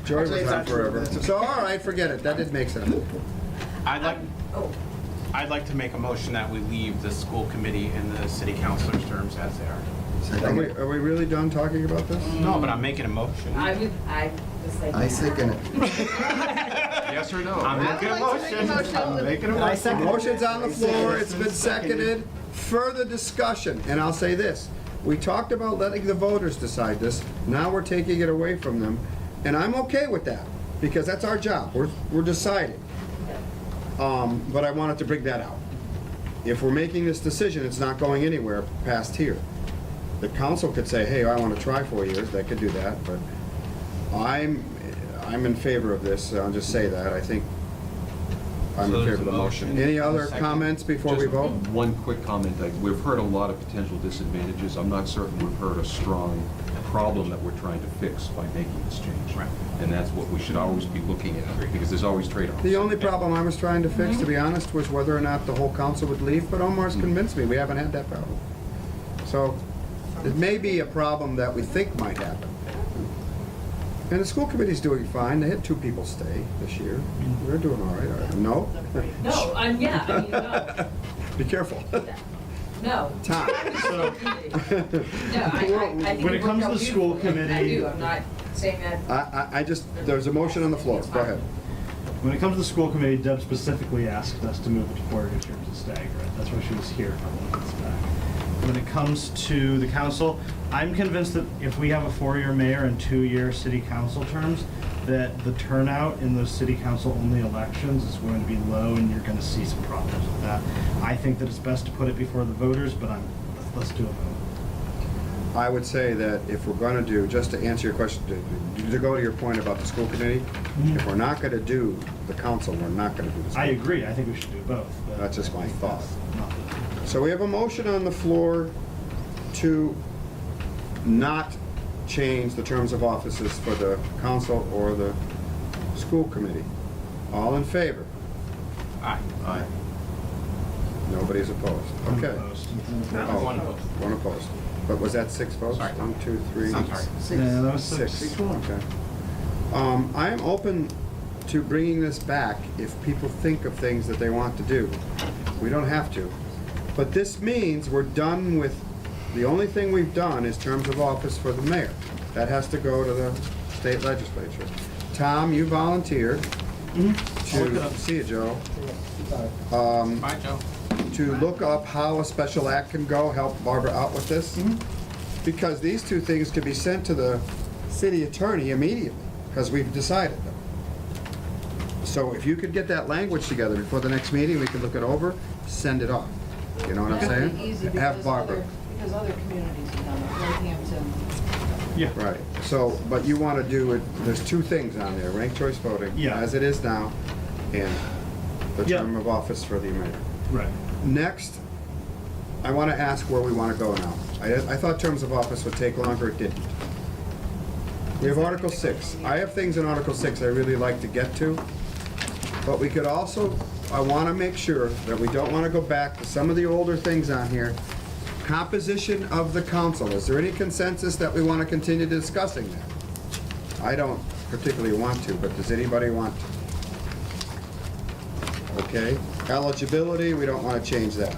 Joy was Actually, it's on not true. forever. That's okay. So, all right, forget it. That did make sense. Oh, I'd like to make a motion that we leave the school committee and the city councilors' terms as they are. Are we really done talking about this? No, but I'm making a motion. I was like. I second it. Yes or no? I'm I making would a like to make a motion. motion. I'm making a And I motion. second it. Motion's on the floor, it's been seconded. Further discussion, and I'll say this, we talked about letting the voters decide this, now we're taking it away from them, and I'm okay with that, because that's our job, we're deciding. But I wanted to bring that out. If we're making this decision, it's not going anywhere past here. The council could say, hey, I want to try 4 years, they could do that, but I'm in favor of this, I'll just say that, I think I'm So in there's favor of the a motion. motion. Any other Second. comments before we Just vote? One quick comment. We've heard a lot of potential disadvantages. I'm not certain we've heard a strong problem that we're trying to fix by making this change. Right. And that's what we should always be looking at, because there's always trade-offs. The only problem I was trying to fix, to be honest, was whether or not the whole council would leave, but Omar's convinced me, we haven't had that problem. So, it may be a problem that we think might happen. And the school committee's doing fine, they had 2 people stay this year, we're doing all right. No? No, yeah, I mean, no, Be careful. no. Tom. No, I think When it comes to worked out the school beautifully. I committee- do, I'm not saying that. I just, there's a motion on the floor, go ahead. When it comes to the school committee, Deb specifically asked us to move it to 4 year terms and stagger it. That's why she was here a couple of months back. When it comes to the council, I'm convinced that if we have a 4-year mayor and 2-year city council terms, that the turnout in those city council only elections is going to be low and you're going to see some problems with that. I think that it's best to put it before the voters, but let's do a vote. I would say that if we're gonna do, just to answer your question, to go to your point about the school committee, if we're not gonna do the council, we're not gonna do the school. I agree, I think we should do both. but That's just my I think thought. that's not the- So we have a motion on the floor to not change the terms of offices for the council or the school committee. All in favor? Aye. Aye. Nobody's opposed. Okay. Opposed. Oh, One opposed. One opposed. But was that 6 votes? Sorry. 1, 2, 3. I'm sorry. Yeah, that was 6. 6. Okay. I am open to bringing this back if people think of things that they want to do. We don't have to. But this means we're done with, the only thing we've done is terms of office for the mayor. That has to go to the state legislature. Tom, you volunteered to, see you, Joe, Bye, Joe. to look up how a special act can go, help Barbara out with this. Because these 2 things can be sent to the city attorney immediately, because we've decided them. So if you could get that language together before the next meeting, we can look it over, send it off. You know what I'm That'd saying? be easy Have because Barbara. because other communities have done it, Northampton. Yeah. Right, so, but you want to do it, there's 2 things on there, ranked choice voting, Yeah. as it is now, and the Yeah. term of office for the mayor. Right. Next, I want to ask where we want to go now. I thought terms of office would take longer, it didn't. We have Article 6. I have things in Article 6 I really like to get to, but we could also, I want to make sure that we don't want to go back to some of the older things on here. Composition of the council, is there any consensus that we want to continue discussing that? I don't particularly want to, but does anybody want to? Okay, eligibility, we don't want to change that.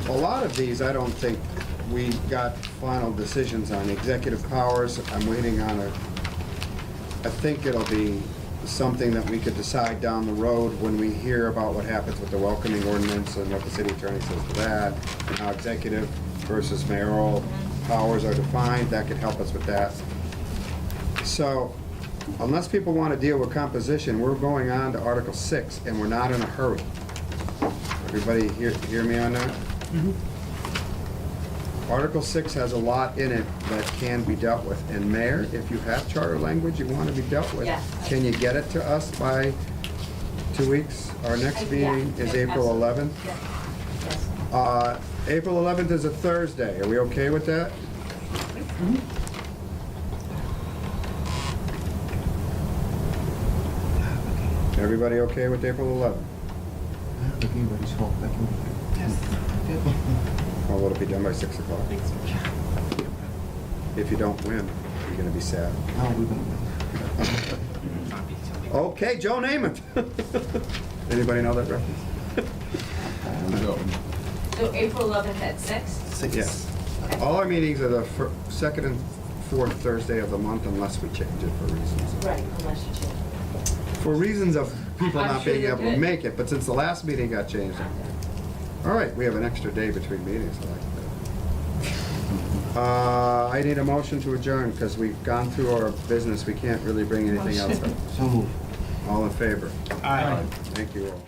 A lot of these, I don't think we got final decisions on. Executive powers, I'm waiting on I think it'll be something that we could decide down the road when we hear about what happens with the welcoming ordinance and what the city attorney says to that, and how executive versus mayoral powers are defined, that could help us with that. So, unless people want to deal with composition, we're going on to Article 6, and we're not in a hurry. Everybody hear me on that? Article 6 has a lot in it that can be dealt with. And Mayor, if you have charter language you want to be dealt with, Yeah. can you get it to us by 2 weeks? Our next Yeah, meeting is yeah, April absolutely. 11th. Yes. April 11th is a Thursday. Are we okay with that? Everybody okay with April 11th? Everybody's home, I can be here. Or will it be done by 6 o'clock? If you don't win, you're gonna be sad. No, we're gonna win. Okay, Joe Namath. Anybody know that reference? So April 11th at 6? Yes. Okay. All our meetings are the second and fourth Thursday of the month unless we change it for reasons. Right, unless you change it. For reasons of people I'm not sure being they're able to good. make it, but since the last meeting got changed. All right, we have an extra day between meetings, I like that. I need a motion to adjourn because we've gone through our business. We can't really bring anything else up. So move. All in favor? Aye. Thank you all.